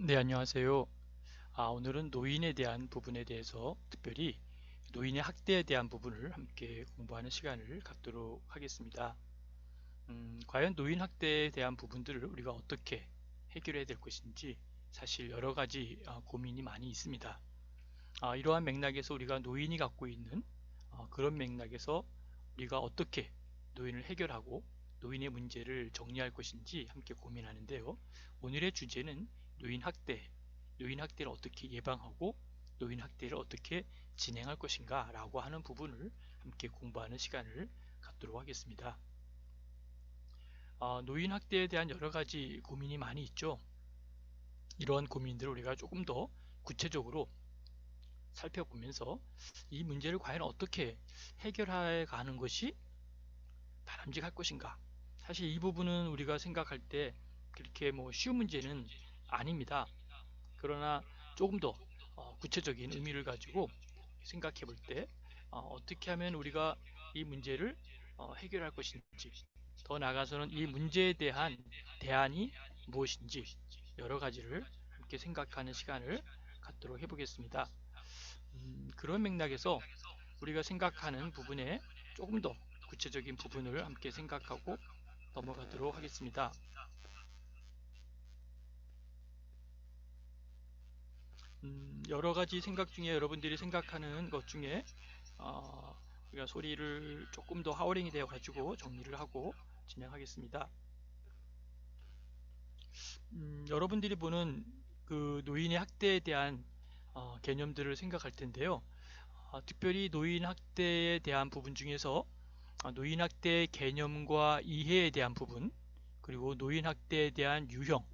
네, 안녕하세요. 오늘은 노인에 대한 부분에 대해서 특별히 노인의 학대에 대한 부분을 함께 공부하는 시간을 갖도록 하겠습니다. 과연 노인 학대에 대한 부분들을 우리가 어떻게 해결해야 될 것인지 사실 여러 가지 고민이 많이 있습니다. 이러한 맥락에서 우리가 노인이 갖고 있는 그런 맥락에서 우리가 어떻게 노인을 해결하고 노인의 문제를 정리할 것인지 함께 고민하는데요. 오늘의 주제는 노인 학대, 노인 학대를 어떻게 예방하고 노인 학대를 어떻게 진행할 것인가 라고 하는 부분을 함께 공부하는 시간을 갖도록 하겠습니다. 노인 학대에 대한 여러 가지 고민이 많이 있죠. 이러한 고민들을 우리가 조금 더 구체적으로 살펴보면서 이 문제를 과연 어떻게 해결해 가는 것이 바람직할 것인가. 사실 이 부분은 우리가 생각할 때 그렇게 쉬운 문제는 아닙니다. 그러나 조금 더 구체적인 의미를 가지고 생각해 볼 때 어떻게 하면 우리가 이 문제를 해결할 것인지, 더 나아가서는 이 문제에 대한 대안이 무엇인지 여러 가지를 함께 생각하는 시간을 갖도록 해보겠습니다. 그런 맥락에서 우리가 생각하는 부분에 조금 더 구체적인 부분을 함께 생각하고 넘어가도록 하겠습니다. 여러 가지 생각 중에 여러분들이 생각하는 것 중에 우리가 소리를 조금 더 하워링이 되어 가지고 정리를 하고 진행하겠습니다. 여러분들이 보는 그 노인의 학대에 대한 개념들을 생각할 텐데요. 특별히 노인 학대에 대한 부분 중에서 노인 학대의 개념과 이해에 대한 부분, 그리고 노인 학대에 대한 유형,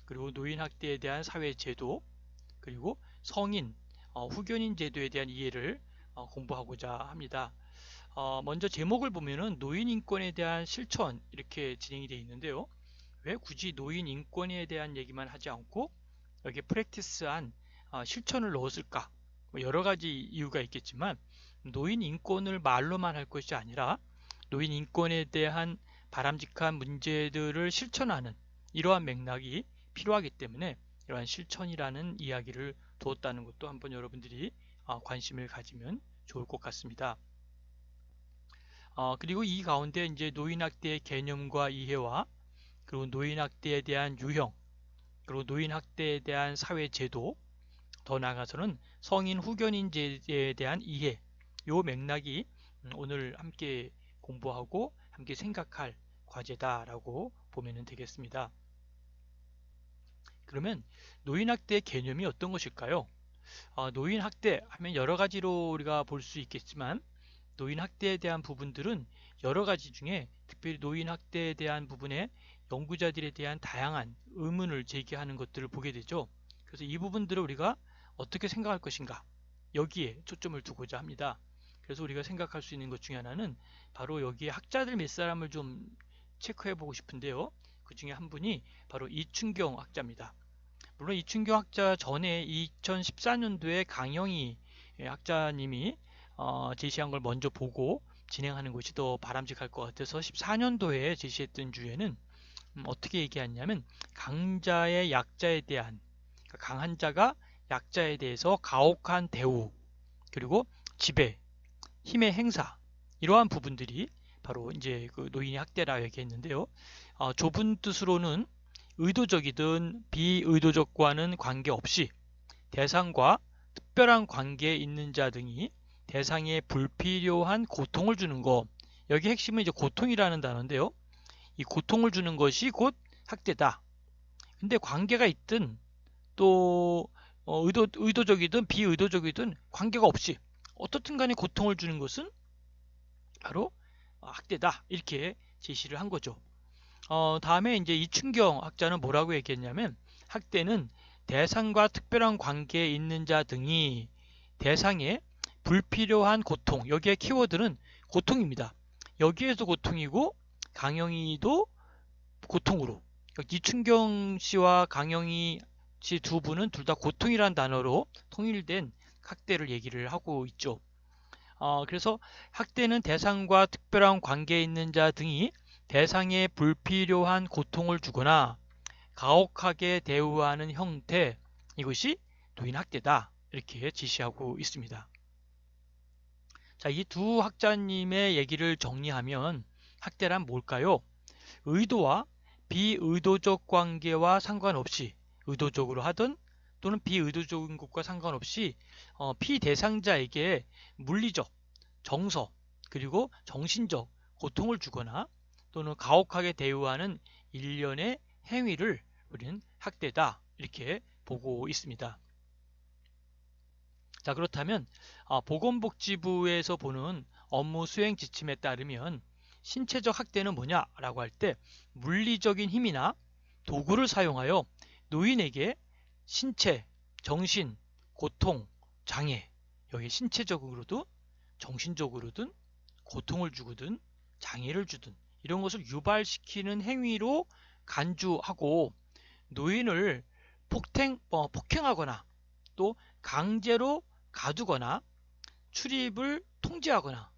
그리고 노인 학대에 대한 사회 제도, 그리고 성인, 후견인 제도에 대한 이해를 공부하고자 합니다. 먼저 제목을 보면은 노인 인권에 대한 실천 이렇게 진행이 되어 있는데요. 왜 굳이 노인 인권에 대한 얘기만 하지 않고 여기에 프랙티스한 실천을 넣었을까? 뭐 여러 가지 이유가 있겠지만 노인 인권을 말로만 할 것이 아니라 노인 인권에 대한 바람직한 문제들을 실천하는 이러한 맥락이 필요하기 때문에 이러한 실천이라는 이야기를 두었다는 것도 한번 여러분들이 관심을 가지면 좋을 것 같습니다. 그리고 이 가운데 이제 노인학대의 개념과 이해와 그리고 노인학대에 대한 유형, 그리고 노인학대에 대한 사회제도, 더 나아가서는 성인 후견인제에 대한 이해, 요 맥락이 오늘 함께 공부하고 함께 생각할 과제다라고 보면 되겠습니다. 그러면 노인학대의 개념이 어떤 것일까요? 노인학대 하면 여러 가지로 우리가 볼 수 있겠지만 노인학대에 대한 부분들은 여러 가지 중에 특별히 노인학대에 대한 부분에 연구자들에 대한 다양한 의문을 제기하는 것들을 보게 되죠. 그래서 이 부분들을 우리가 어떻게 생각할 것인가 여기에 초점을 두고자 합니다. 그래서 우리가 생각할 수 있는 것 중에 하나는 바로 여기에 학자들 몇 사람을 좀 체크해 보고 싶은데요. 그 중에 한 분이 바로 이춘경 학자입니다. 물론 이춘경 학자 전에 2014년도에 강영희 학자님이 제시한 걸 먼저 보고 진행하는 것이 더 바람직할 것 같아서 14년도에 제시했던 주제는 어떻게 얘기했냐면 강자의 약자에 대한 그러니까 강한 자가 약자에 대해서 가혹한 대우 그리고 지배, 힘의 행사 이러한 부분들이 바로 이제 그 노인의 학대라 얘기했는데요. 좁은 뜻으로는 의도적이든 비의도적과는 관계없이 대상과 특별한 관계에 있는 자 등이 대상에 불필요한 고통을 주는 것. 여기 핵심은 이제 고통이라는 단어인데요. 이 고통을 주는 것이 곧 학대다. 근데 관계가 있든 또 의도적이든 비의도적이든 관계가 없이 어떻든 간에 고통을 주는 것은 바로 학대다. 이렇게 제시를 한 거죠. 다음에 이제 이춘경 학자는 뭐라고 얘기했냐면 학대는 대상과 특별한 관계에 있는 자 등이 대상에 불필요한 고통, 여기에 키워드는 고통입니다. 여기에서 고통이고 강영희도 고통으로 이춘경 씨와 강영희 씨 두 분은 둘 다 고통이라는 단어로 통일된 학대를 얘기를 하고 있죠. 그래서 학대는 대상과 특별한 관계에 있는 자 등이 대상에 불필요한 고통을 주거나 가혹하게 대우하는 형태, 이것이 노인학대다 이렇게 지시하고 있습니다. 자, 이 두 학자님의 얘기를 정리하면 학대란 뭘까요? 의도와 비의도적 관계와 상관없이, 의도적으로 하든 또는 비의도적인 것과 상관없이 피대상자에게 물리적, 정서, 그리고 정신적 고통을 주거나 또는 가혹하게 대우하는 일련의 행위를 우리는 학대다 이렇게 보고 있습니다. 자, 그렇다면 보건복지부에서 보는 업무 수행 지침에 따르면 신체적 학대는 뭐냐라고 할 때 물리적인 힘이나 도구를 사용하여 노인에게 신체, 정신, 고통, 장애, 여기 신체적으로든 정신적으로든 고통을 주거든 장애를 주든 이런 것을 유발시키는 행위로 간주하고 노인을 폭행하거나 또 강제로 가두거나 출입을 통제하거나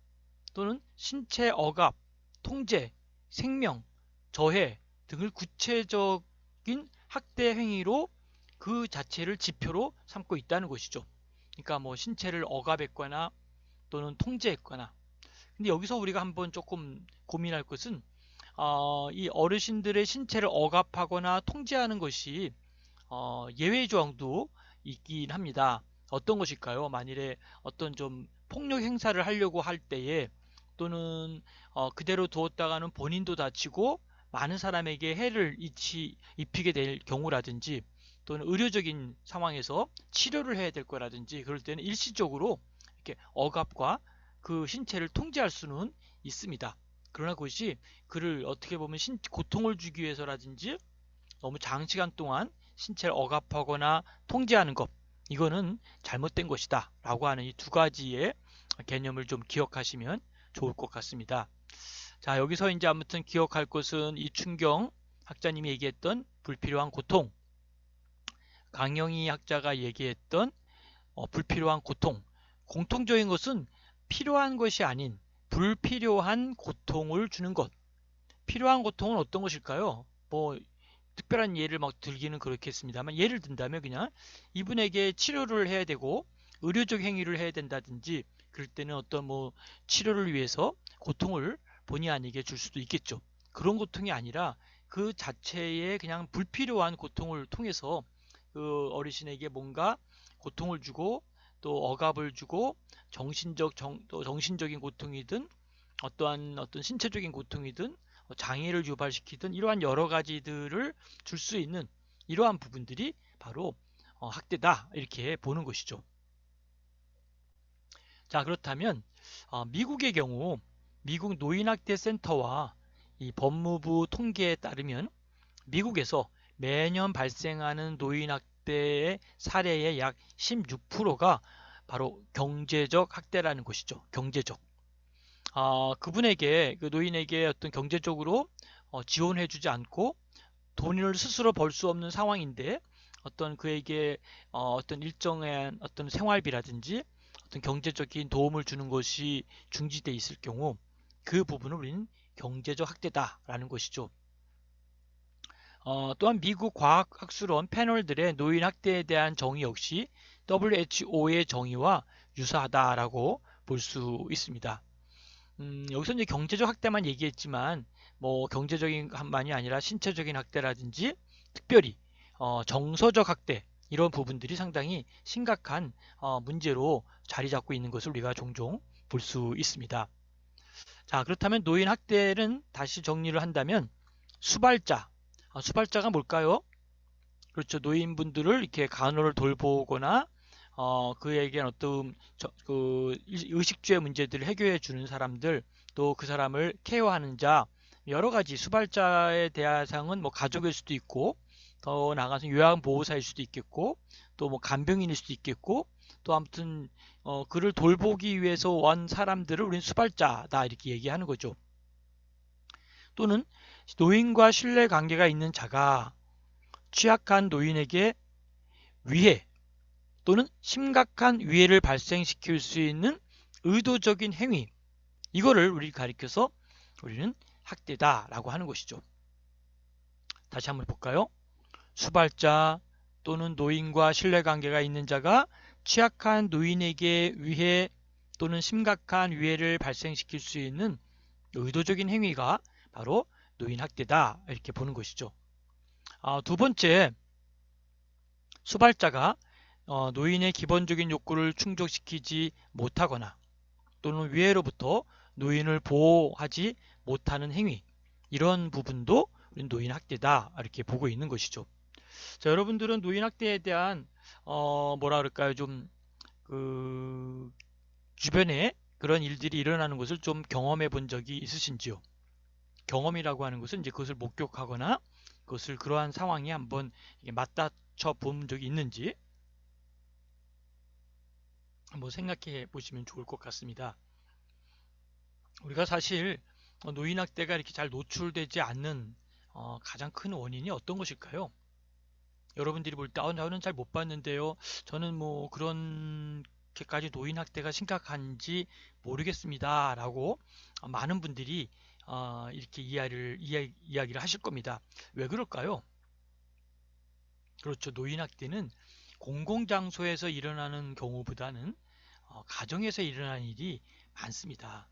또는 신체 억압, 통제, 생명, 저해 등을 구체적인 학대 행위로 그 자체를 지표로 삼고 있다는 것이죠. 그러니까 뭐 신체를 억압했거나 또는 통제했거나. 근데 여기서 우리가 한번 조금 고민할 것은 이 어르신들의 신체를 억압하거나 통제하는 것이 예외 조항도 있긴 합니다. 어떤 것일까요? 만일에 어떤 좀 폭력 행사를 하려고 할 때에 또는 그대로 두었다가는 본인도 다치고 많은 사람에게 해를 입히게 될 경우라든지 또는 의료적인 상황에서 치료를 해야 될 거라든지 그럴 때는 일시적으로 이렇게 억압과 그 신체를 통제할 수는 있습니다. 그러나 그것이 그를 어떻게 보면 고통을 주기 위해서라든지 너무 장시간 동안 신체를 억압하거나 통제하는 것, 이거는 잘못된 것이다 라고 하는 이 두 가지의 개념을 좀 기억하시면 좋을 것 같습니다. 자, 여기서 이제 아무튼 기억할 것은 이춘경 학자님이 얘기했던 불필요한 고통, 강영희 학자가 얘기했던 불필요한 고통, 공통적인 것은 필요한 것이 아닌 불필요한 고통을 주는 것. 필요한 고통은 어떤 것일까요? 뭐 특별한 예를 막 들기는 그렇겠습니다만 예를 든다면 그냥 이분에게 치료를 해야 되고 의료적 행위를 해야 된다든지 그럴 때는 어떤 뭐 치료를 위해서 고통을 본의 아니게 줄 수도 있겠죠. 그런 고통이 아니라 그 자체의 그냥 불필요한 고통을 통해서 그 어르신에게 뭔가 고통을 주고 또 억압을 주고 또 정신적인 고통이든 어떤 신체적인 고통이든 장애를 유발시키든 이러한 여러 가지들을 줄 수 있는 이러한 부분들이 바로 학대다 이렇게 보는 것이죠. 자, 그렇다면 미국의 경우 미국 노인학대센터와 이 법무부 통계에 따르면 미국에서 매년 발생하는 노인학대의 사례의 약 16%가 바로 경제적 학대라는 것이죠. 경제적. 그분에게 그 노인에게 어떤 경제적으로 지원해주지 않고 돈을 스스로 벌 수 없는 상황인데 어떤 그에게 어떤 일정한 어떤 생활비라든지 어떤 경제적인 도움을 주는 것이 중지돼 있을 경우 그 부분을 우리는 경제적 학대다라는 것이죠. 또한 미국 과학학술원 패널들의 노인 학대에 대한 정의 역시 WHO의 정의와 유사하다라고 볼 수 있습니다. 여기서 이제 경제적 학대만 얘기했지만 뭐 경제적인 것만이 아니라 신체적인 학대라든지 특별히 정서적 학대 이런 부분들이 상당히 심각한 문제로 자리 잡고 있는 것을 우리가 종종 볼 수 있습니다. 자, 그렇다면 노인 학대는 다시 정리를 한다면 수발자, 수발자가 뭘까요? 그렇죠. 노인분들을 이렇게 간호를 돌보거나 그에게 어떤 그 의식주의 문제들을 해결해 주는 사람들, 또 그 사람을 케어하는 자, 여러 가지 수발자의 대상은 뭐 가족일 수도 있고, 더 나아가서 요양보호사일 수도 있겠고, 또 뭐 간병인일 수도 있겠고, 또 아무튼 그를 돌보기 위해서 온 사람들을 우리는 수발자다 이렇게 얘기하는 거죠. 또는 노인과 신뢰 관계가 있는 자가 취약한 노인에게 위해 또는 심각한 위해를 발생시킬 수 있는 의도적인 행위, 이거를 우리 가리켜서 우리는 학대다라고 하는 것이죠. 다시 한번 볼까요? 수발자 또는 노인과 신뢰관계가 있는 자가 취약한 노인에게 위해 또는 심각한 위해를 발생시킬 수 있는 의도적인 행위가 바로 노인학대다 이렇게 보는 것이죠. 두 번째, 수발자가 노인의 기본적인 욕구를 충족시키지 못하거나 또는 위해로부터 노인을 보호하지 못하는 행위, 이런 부분도 노인학대다 이렇게 보고 있는 것이죠. 자, 여러분들은 노인학대에 대한 뭐라 그럴까요? 좀 주변에 그런 일들이 일어나는 것을 좀 경험해 본 적이 있으신지요? 경험이라고 하는 것은 이제 그것을 목격하거나 그것을 그러한 상황에 한번 맞닥쳐 본 적이 있는지 한번 생각해 보시면 좋을 것 같습니다. 우리가 사실 노인학대가 이렇게 잘 노출되지 않는 가장 큰 원인이 어떤 것일까요? 여러분들이 볼 때 저는 잘 못 봤는데요. 저는 뭐 그렇게까지 노인학대가 심각한지 모르겠습니다. 라고 많은 분들이 이렇게 이야기를 하실 겁니다. 왜 그럴까요? 그렇죠. 노인학대는 공공장소에서 일어나는 경우보다는 가정에서 일어나는 일이 많습니다.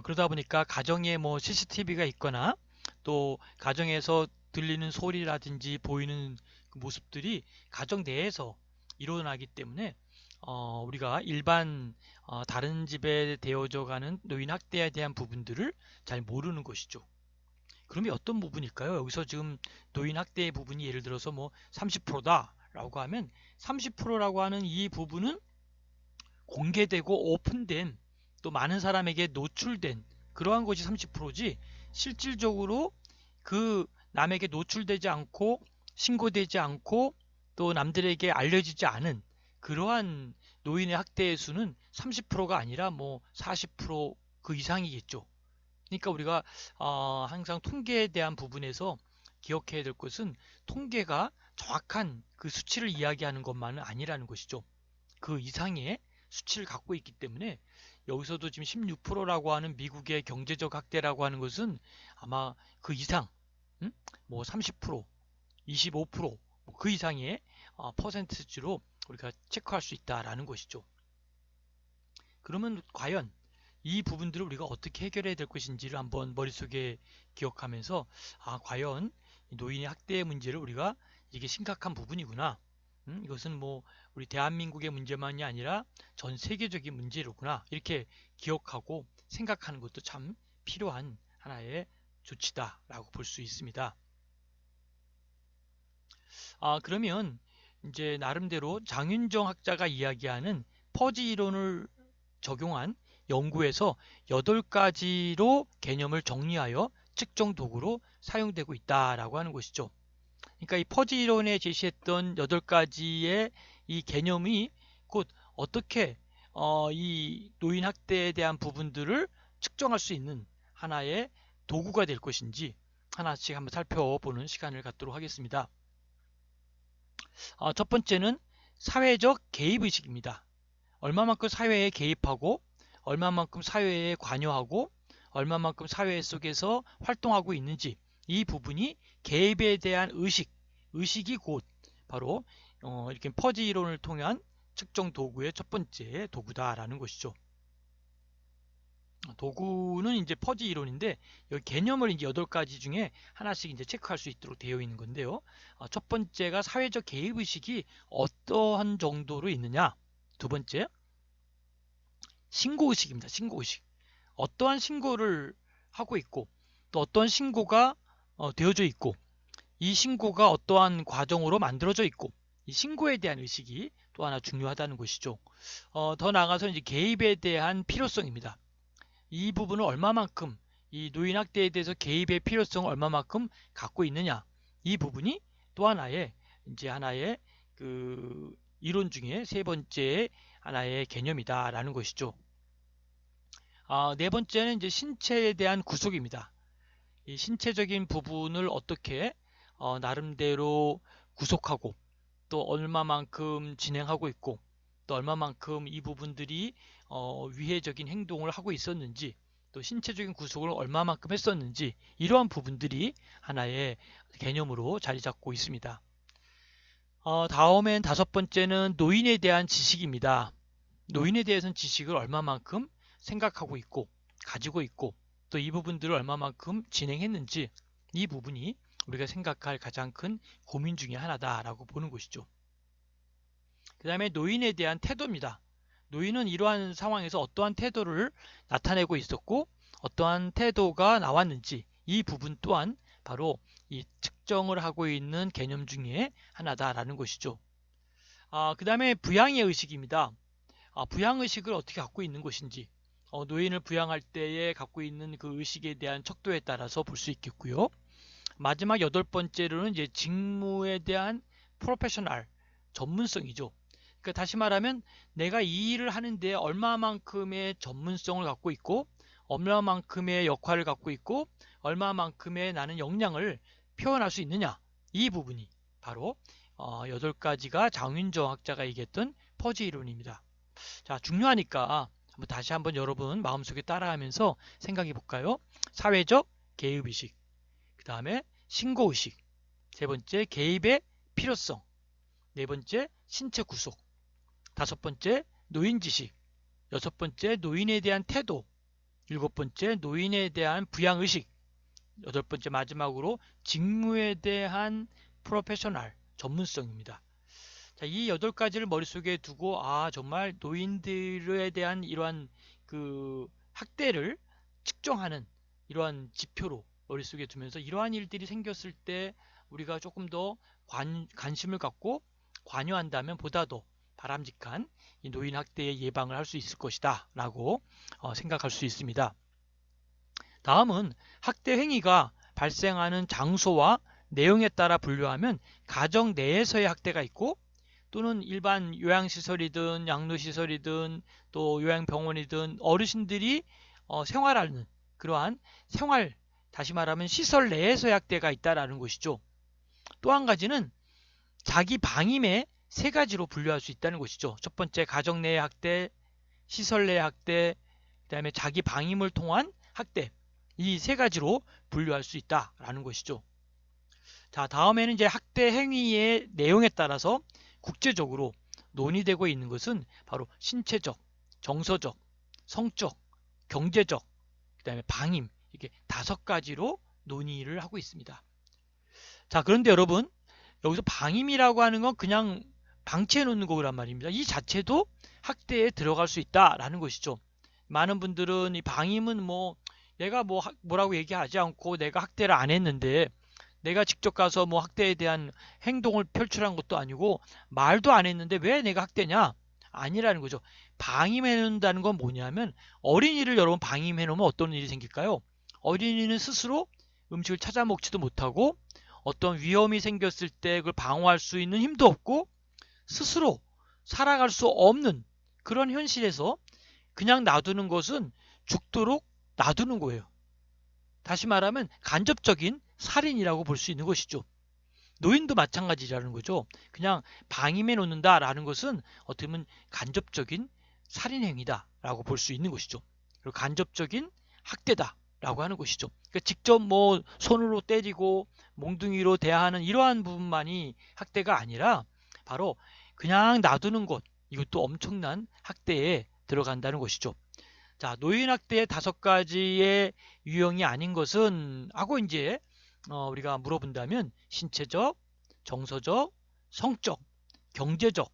그러다 보니까 가정에 뭐 CCTV가 있거나 또 가정에서 들리는 소리라든지 보이는 그 모습들이 가정 내에서 일어나기 때문에 우리가 일반 다른 집에 되어져 가는 노인 학대에 대한 부분들을 잘 모르는 것이죠. 그러면 어떤 부분일까요? 여기서 지금 노인 학대의 부분이 예를 들어서 뭐 30%다 라고 하면 30%라고 하는 이 부분은 공개되고 오픈된 또 많은 사람에게 노출된 그러한 것이 30%지 실질적으로 그 남에게 노출되지 않고 신고되지 않고 또 남들에게 알려지지 않은 그러한 노인의 학대의 수는 30%가 아니라 뭐 40%그 이상이겠죠. 그러니까 우리가 항상 통계에 대한 부분에서 기억해야 될 것은 통계가 정확한 그 수치를 이야기하는 것만은 아니라는 것이죠. 그 이상의 수치를 갖고 있기 때문에 여기서도 지금 16%라고 하는 미국의 경제적 학대라고 하는 것은 아마 그 이상, 뭐 30%, 25%그 이상의 퍼센트지로 우리가 체크할 수 있다라는 것이죠. 그러면 과연 이 부분들을 우리가 어떻게 해결해야 될 것인지를 한번 머릿속에 기억하면서 과연 노인의 학대 문제를 우리가 이게 심각한 부분이구나. 이것은 뭐 우리 대한민국의 문제만이 아니라 전 세계적인 문제로구나. 이렇게 기억하고 생각하는 것도 참 필요한 하나의 조치다라고 볼 수 있습니다. 그러면 이제 나름대로 장윤정 학자가 이야기하는 퍼지 이론을 적용한 연구에서 8가지로 개념을 정리하여 측정 도구로 사용되고 있다라고 하는 것이죠. 그러니까 이 퍼지 이론에 제시했던 8가지의 이 개념이 곧 어떻게 이 노인 학대에 대한 부분들을 측정할 수 있는 하나의 도구가 될 것인지 하나씩 한번 살펴보는 시간을 갖도록 하겠습니다. 첫 번째는 사회적 개입의식입니다. 얼마만큼 사회에 개입하고 얼마만큼 사회에 관여하고 얼마만큼 사회 속에서 활동하고 있는지 이 부분이 개입에 대한 의식이 곧 바로 이렇게 퍼지 이론을 통한 측정 도구의 첫 번째 도구다라는 것이죠. 도구는 이제 퍼지 이론인데 여기 개념을 이제 8가지 중에 하나씩 이제 체크할 수 있도록 되어 있는 건데요. 첫 번째가 사회적 개입 의식이 어떠한 정도로 있느냐. 두 번째, 신고 의식입니다. 신고 의식. 어떠한 신고를 하고 있고 또 어떠한 신고가 되어져 있고 이 신고가 어떠한 과정으로 만들어져 있고 이 신고에 대한 의식이 또 하나 중요하다는 것이죠. 더 나아가서 이제 개입에 대한 필요성입니다. 이 부분을 얼마만큼 이 노인 학대에 대해서 개입의 필요성을 얼마만큼 갖고 있느냐 이 부분이 또 하나의 이제 하나의 그 이론 중에 세 번째 하나의 개념이다라는 것이죠. 네 번째는 이제 신체에 대한 구속입니다. 이 신체적인 부분을 어떻게 나름대로 구속하고 또 얼마만큼 진행하고 있고 또 얼마만큼 이 부분들이 위해적인 행동을 하고 있었는지 또 신체적인 구속을 얼마만큼 했었는지 이러한 부분들이 하나의 개념으로 자리 잡고 있습니다. 다음엔 다섯 번째는 노인에 대한 지식입니다. 노인에 대해서는 지식을 얼마만큼 생각하고 있고 가지고 있고 또 이 부분들을 얼마만큼 진행했는지 이 부분이 우리가 생각할 가장 큰 고민 중에 하나다라고 보는 것이죠. 그 다음에 노인에 대한 태도입니다. 노인은 이러한 상황에서 어떠한 태도를 나타내고 있었고 어떠한 태도가 나왔는지 이 부분 또한 바로 이 측정을 하고 있는 개념 중에 하나다라는 것이죠. 그 다음에 부양의 의식입니다. 부양의식을 어떻게 갖고 있는 것인지 노인을 부양할 때에 갖고 있는 그 의식에 대한 척도에 따라서 볼 수 있겠고요. 마지막 여덟 번째로는 이제 직무에 대한 프로페셔널 전문성이죠. 그러니까 다시 말하면 내가 이 일을 하는데 얼마만큼의 전문성을 갖고 있고 얼마만큼의 역할을 갖고 있고 얼마만큼의 나는 역량을 표현할 수 있느냐 이 부분이 바로 여덟 가지가 장윤정 학자가 얘기했던 퍼지 이론입니다. 자, 중요하니까 다시 한번 여러분 마음속에 따라하면서 생각해 볼까요? 사회적 개입의식, 그 다음에 신고의식, 세 번째 개입의 필요성, 네 번째 신체 구속, 다섯 번째 노인지식, 여섯 번째 노인에 대한 태도, 일곱 번째 노인에 대한 부양의식, 여덟 번째 마지막으로 직무에 대한 프로페셔널 전문성입니다. 자, 이 여덟 가지를 머릿속에 두고 정말 노인들에 대한 이러한 그 학대를 측정하는 이러한 지표로 머릿속에 두면서 이러한 일들이 생겼을 때 우리가 조금 더 관심을 갖고 관여한다면 보다 더 바람직한 이 노인 학대의 예방을 할 수 있을 것이다 라고 생각할 수 있습니다. 다음은 학대 행위가 발생하는 장소와 내용에 따라 분류하면 가정 내에서의 학대가 있고 또는 일반 요양시설이든 양로시설이든 또 요양병원이든 어르신들이 생활하는 그러한 생활, 다시 말하면 시설 내에서의 학대가 있다라는 것이죠. 또 한 가지는 자기 방임의 세 가지로 분류할 수 있다는 것이죠. 첫 번째 가정 내의 학대, 시설 내의 학대, 그 다음에 자기 방임을 통한 학대, 이 세 가지로 분류할 수 있다라는 것이죠. 자, 다음에는 이제 학대 행위의 내용에 따라서 국제적으로 논의되고 있는 것은 바로 신체적, 정서적, 성적, 경제적, 그 다음에 방임, 이렇게 다섯 가지로 논의를 하고 있습니다. 자, 그런데 여러분, 여기서 방임이라고 하는 건 그냥 방치해 놓는 거란 말입니다. 이 자체도 학대에 들어갈 수 있다라는 것이죠. 많은 분들은 이 방임은 내가 뭐라고 얘기하지 않고 내가 학대를 안 했는데 내가 직접 가서 학대에 대한 행동을 표출한 것도 아니고 말도 안 했는데 왜 내가 학대냐? 아니라는 거죠. 방임해 놓는다는 건 뭐냐면 어린이를 여러분 방임해 놓으면 어떤 일이 생길까요? 어린이는 스스로 음식을 찾아 먹지도 못하고 어떤 위험이 생겼을 때 그걸 방어할 수 있는 힘도 없고 스스로 살아갈 수 없는 그런 현실에서 그냥 놔두는 것은 죽도록 놔두는 거예요. 다시 말하면 간접적인 살인이라고 볼 수 있는 것이죠. 노인도 마찬가지라는 거죠. 그냥 방임해 놓는다라는 것은 어떻게 보면 간접적인 살인 행위다 라고 볼 수 있는 것이죠. 그리고 간접적인 학대다라고 하는 것이죠. 그러니까 직접 손으로 때리고 몽둥이로 대하는 이러한 부분만이 학대가 아니라 바로 그냥 놔두는 것, 이것도 엄청난 학대에 들어간다는 것이죠. 자, 노인 학대의 다섯 가지의 유형이 아닌 것은 하고 이제 우리가 물어본다면 신체적, 정서적, 성적, 경제적,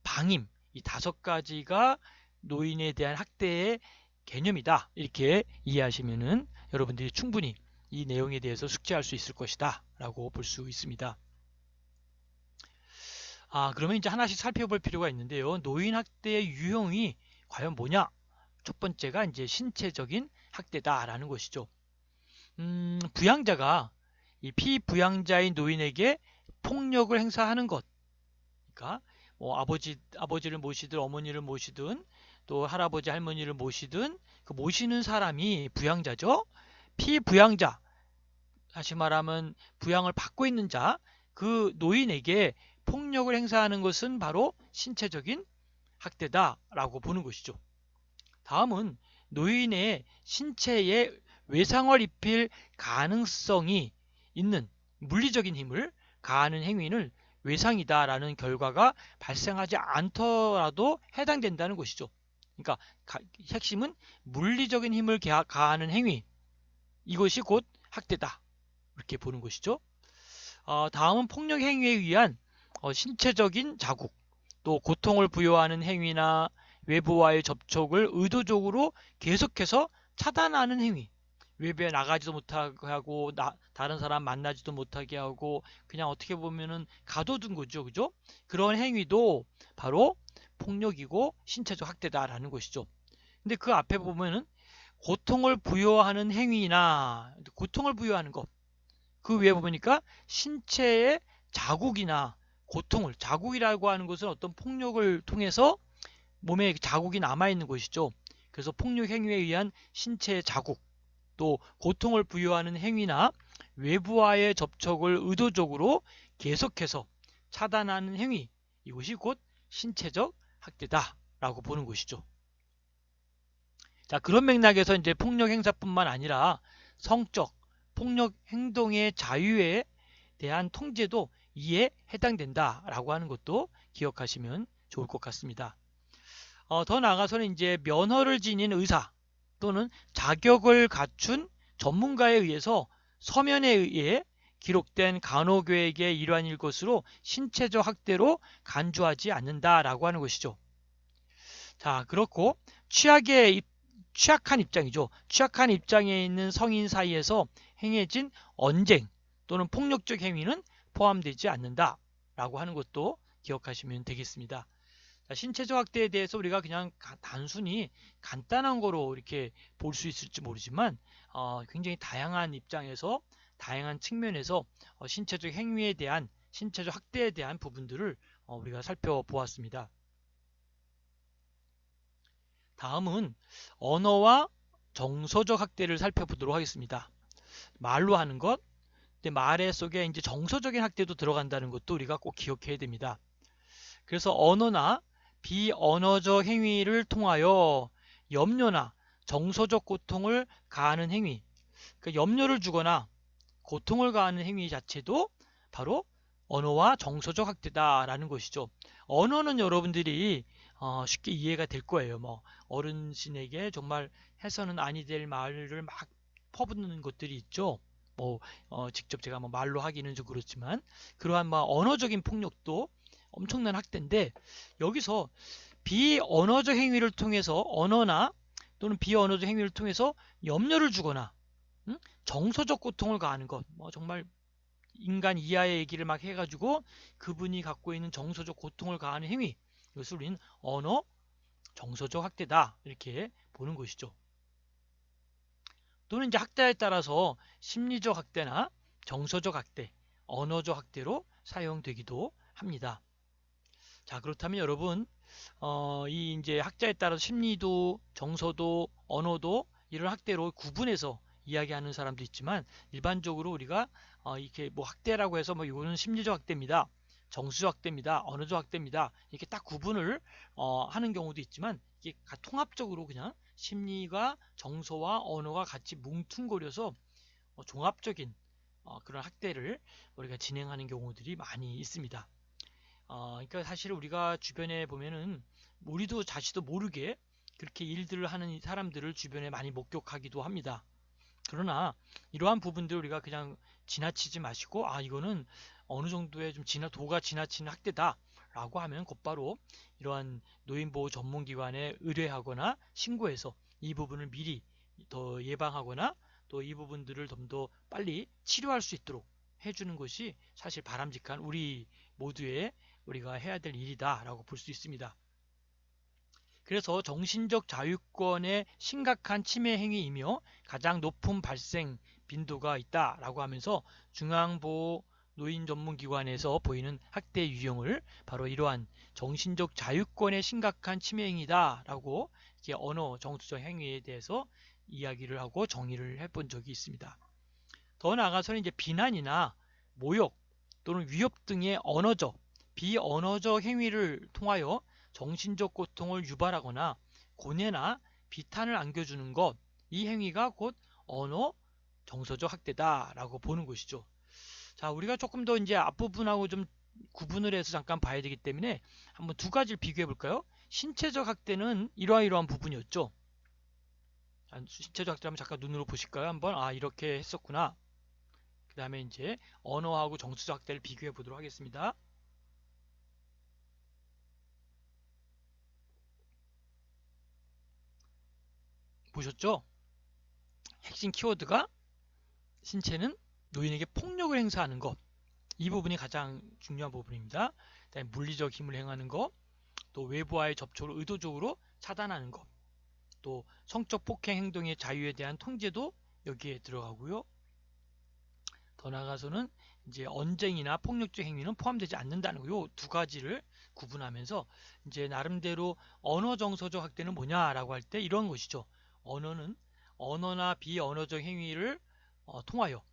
방임 이 다섯 가지가 노인에 대한 학대의 개념이다. 이렇게 이해하시면은 여러분들이 충분히 이 내용에 대해서 숙지할 수 있을 것이다 라고 볼 수 있습니다. 그러면 이제 하나씩 살펴볼 필요가 있는데요. 노인 학대의 유형이 과연 뭐냐? 첫 번째가 이제 신체적인 학대다라는 것이죠. 부양자가 이 피부양자인 노인에게 폭력을 행사하는 것. 그러니까 아버지를 모시든 어머니를 모시든 또 할아버지 할머니를 모시든 그 모시는 사람이 부양자죠. 피부양자, 다시 말하면 부양을 받고 있는 자, 그 노인에게 폭력을 행사하는 것은 바로 신체적인 학대다라고 보는 것이죠. 다음은 노인의 신체에 외상을 입힐 가능성이 있는 물리적인 힘을 가하는 행위를 외상이다라는 결과가 발생하지 않더라도 해당된다는 것이죠. 그러니까 핵심은 물리적인 힘을 가하는 행위, 이것이 곧 학대다, 이렇게 보는 것이죠. 다음은 폭력 행위에 의한 신체적인 자국, 또 고통을 부여하는 행위나 외부와의 접촉을 의도적으로 계속해서 차단하는 행위. 외부에 나가지도 못하게 하고 다른 사람 만나지도 못하게 하고 그냥 어떻게 보면은 가둬둔 거죠. 그죠? 그런 행위도 바로 폭력이고 신체적 학대다라는 것이죠. 근데 그 앞에 보면은 고통을 부여하는 행위나 고통을 부여하는 것, 그 위에 보니까 신체의 자국이나 고통을, 자국이라고 하는 것은 어떤 폭력을 통해서 몸에 자국이 남아있는 것이죠. 그래서 폭력 행위에 의한 신체의 자국, 또 고통을 부여하는 행위나 외부와의 접촉을 의도적으로 계속해서 차단하는 행위, 이것이 곧 신체적 학대다라고 보는 것이죠. 자, 그런 맥락에서 이제 폭력 행사뿐만 아니라 성적, 폭력 행동의 자유에 대한 통제도 이에 해당된다라고 하는 것도 기억하시면 좋을 것 같습니다. 더 나아가서는 이제 면허를 지닌 의사 또는 자격을 갖춘 전문가에 의해서 서면에 의해 기록된 간호계획의 일환일 것으로 신체적 학대로 간주하지 않는다라고 하는 것이죠. 자, 그렇고 취약한 입장이죠. 취약한 입장에 있는 성인 사이에서 행해진 언쟁 또는 폭력적 행위는 포함되지 않는다라고 하는 것도 기억하시면 되겠습니다. 자, 신체적 학대에 대해서 우리가 그냥 단순히 간단한 거로 이렇게 볼 수 있을지 모르지만 굉장히 다양한 입장에서 다양한 측면에서 신체적 행위에 대한 신체적 학대에 대한 부분들을 우리가 살펴보았습니다. 다음은 언어와 정서적 학대를 살펴보도록 하겠습니다. 말로 하는 것, 근데 말 속에 이제 정서적인 학대도 들어간다는 것도 우리가 꼭 기억해야 됩니다. 그래서 언어나 비언어적 행위를 통하여 염려나 정서적 고통을 가하는 행위, 그러니까 염려를 주거나 고통을 가하는 행위 자체도 바로 언어와 정서적 학대다라는 것이죠. 언어는 여러분들이 쉽게 이해가 될 거예요. 뭐 어르신에게 정말 해서는 아니 될 말을 막 퍼붓는 것들이 있죠. 뭐 직접 제가 뭐 말로 하기는 좀 그렇지만 그러한 뭐 언어적인 폭력도 엄청난 학대인데, 여기서 비언어적 행위를 통해서 언어나 또는 비언어적 행위를 통해서 염려를 주거나 정서적 고통을 가하는 것, 뭐 정말 인간 이하의 얘기를 막 해가지고 그분이 갖고 있는 정서적 고통을 가하는 행위, 이것을 우리는 언어 정서적 학대다 이렇게 보는 것이죠. 또는 이제 학대에 따라서 심리적 학대나 정서적 학대, 언어적 학대로 사용되기도 합니다. 자, 그렇다면 여러분, 이 이제 학자에 따라서 심리도, 정서도, 언어도 이런 학대로 구분해서 이야기하는 사람도 있지만, 일반적으로 우리가 이렇게 뭐 학대라고 해서 뭐 이거는 심리적 학대입니다, 정서적 학대입니다, 언어적 학대입니다, 이렇게 딱 구분을 하는 경우도 있지만, 이게 통합적으로 그냥 심리가 정서와 언어가 같이 뭉뚱거려서 종합적인 그런 학대를 우리가 진행하는 경우들이 많이 있습니다. 그러니까 사실 우리가 주변에 보면은 우리도 자신도 모르게 그렇게 일들을 하는 사람들을 주변에 많이 목격하기도 합니다. 그러나 이러한 부분들 우리가 그냥 지나치지 마시고, 이거는 어느 정도의 좀 도가 지나치는 학대다 라고 하면 곧바로 이러한 노인보호 전문기관에 의뢰하거나 신고해서 이 부분을 미리 더 예방하거나 또 이 부분들을 좀 더 빨리 치료할 수 있도록 해주는 것이 사실 바람직한 우리 모두의 우리가 해야 될 일이다 라고 볼 수 있습니다. 그래서 정신적 자유권의 심각한 침해 행위이며 가장 높은 발생 빈도가 있다라고 하면서 중앙보호 노인전문기관에서 보이는 학대 유형을 바로 이러한 정신적 자유권의 심각한 침해 행위다라고 이렇게 언어 정서적 행위에 대해서 이야기를 하고 정의를 해본 적이 있습니다. 더 나아가서는 이제 비난이나 모욕 또는 위협 등의 언어적, 비언어적 행위를 통하여 정신적 고통을 유발하거나 고뇌나 비탄을 안겨주는 것, 이 행위가 곧 언어 정서적 학대다라고 보는 것이죠. 자, 우리가 조금 더 이제 앞부분하고 좀 구분을 해서 잠깐 봐야 되기 때문에 한번 두 가지를 비교해 볼까요? 신체적 학대는 이러한 부분이었죠. 신체적 학대 한번 잠깐 눈으로 보실까요? 한번 이렇게 했었구나. 그 다음에 이제 언어하고 정서적 학대를 비교해 보도록 하겠습니다. 보셨죠? 핵심 키워드가 신체는 노인에게 폭력을 행사하는 것. 이 부분이 가장 중요한 부분입니다. 그다음에 물리적 힘을 행하는 것, 또 외부와의 접촉을 의도적으로 차단하는 것, 또 성적 폭행 행동의 자유에 대한 통제도 여기에 들어가고요. 더 나아가서는 이제 언쟁이나 폭력적 행위는 포함되지 않는다는 거, 요 두 가지를 구분하면서 이제 나름대로 언어 정서적 학대는 뭐냐라고 할 때 이런 것이죠. 언어는 언어나 비언어적 행위를 통하여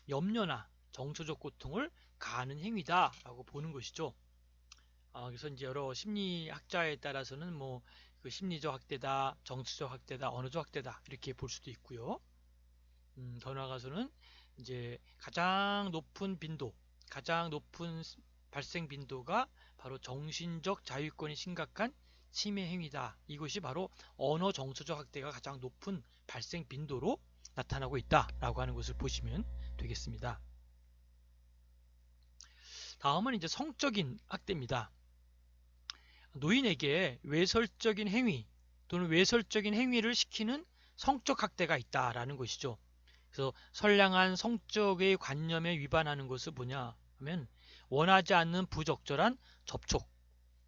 염려나 정서적 고통을 가하는 행위다라고 보는 것이죠. 그래서 이제 여러 심리학자에 따라서는 뭐 그 심리적 학대다, 정서적 학대다, 언어적 학대다 이렇게 볼 수도 있고요. 더 나아가서는 이제 가장 높은 빈도, 가장 높은 발생 빈도가 바로 정신적 자유권이 심각한 침해 행위다. 이것이 바로 언어 정서적 학대가 가장 높은 발생 빈도로 나타나고 있다라고 하는 것을 보시면 되겠습니다. 다음은 이제 성적인 학대입니다. 노인에게 외설적인 행위 또는 외설적인 행위를 시키는 성적 학대가 있다라는 것이죠. 그래서 선량한 성적의 관념에 위반하는 것은 뭐냐 하면 원하지 않는 부적절한 접촉,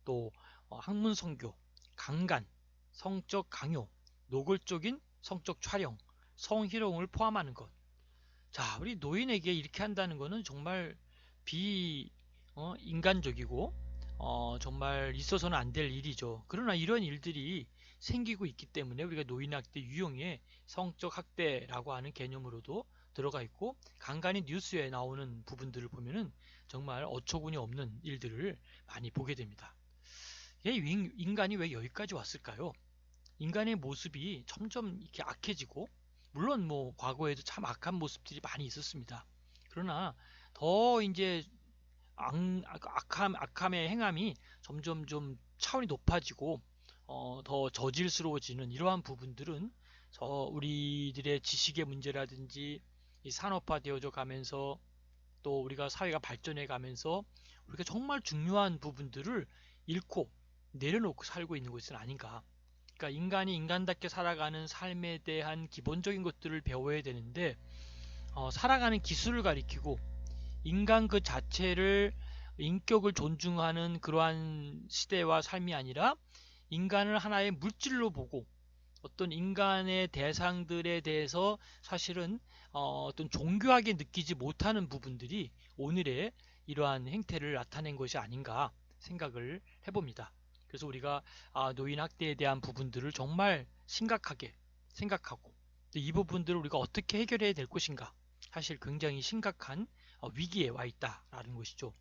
또 학문 성교, 강간, 성적 강요, 노골적인 성적 촬영, 성희롱을 포함하는 것. 자, 우리 노인에게 이렇게 한다는 것은 정말 인간적이고 정말 있어서는 안 될 일이죠. 그러나 이런 일들이 생기고 있기 때문에 우리가 노인학대 유형의 성적 학대라고 하는 개념으로도 들어가 있고, 간간히 뉴스에 나오는 부분들을 보면은 정말 어처구니 없는 일들을 많이 보게 됩니다. 인간이 왜 여기까지 왔을까요? 인간의 모습이 점점 이렇게 악해지고, 물론 뭐 과거에도 참 악한 모습들이 많이 있었습니다. 그러나 더 이제 악함의 행함이 점점 좀 차원이 높아지고 더 저질스러워지는 이러한 부분들은 우리들의 지식의 문제라든지 이 산업화되어져 가면서, 또 우리가 사회가 발전해 가면서 우리가 정말 중요한 부분들을 잃고 내려놓고 살고 있는 것은 아닌가. 그러니까 인간이 인간답게 살아가는 삶에 대한 기본적인 것들을 배워야 되는데 살아가는 기술을 가리키고 인간 그 자체를, 인격을 존중하는 그러한 시대와 삶이 아니라 인간을 하나의 물질로 보고 어떤 인간의 대상들에 대해서 사실은 어떤 존귀하게 느끼지 못하는 부분들이 오늘의 이러한 행태를 나타낸 것이 아닌가 생각을 해봅니다. 그래서 우리가 노인 학대에 대한 부분들을 정말 심각하게 생각하고, 이 부분들을 우리가 어떻게 해결해야 될 것인가, 사실 굉장히 심각한 위기에 와 있다라는 것이죠.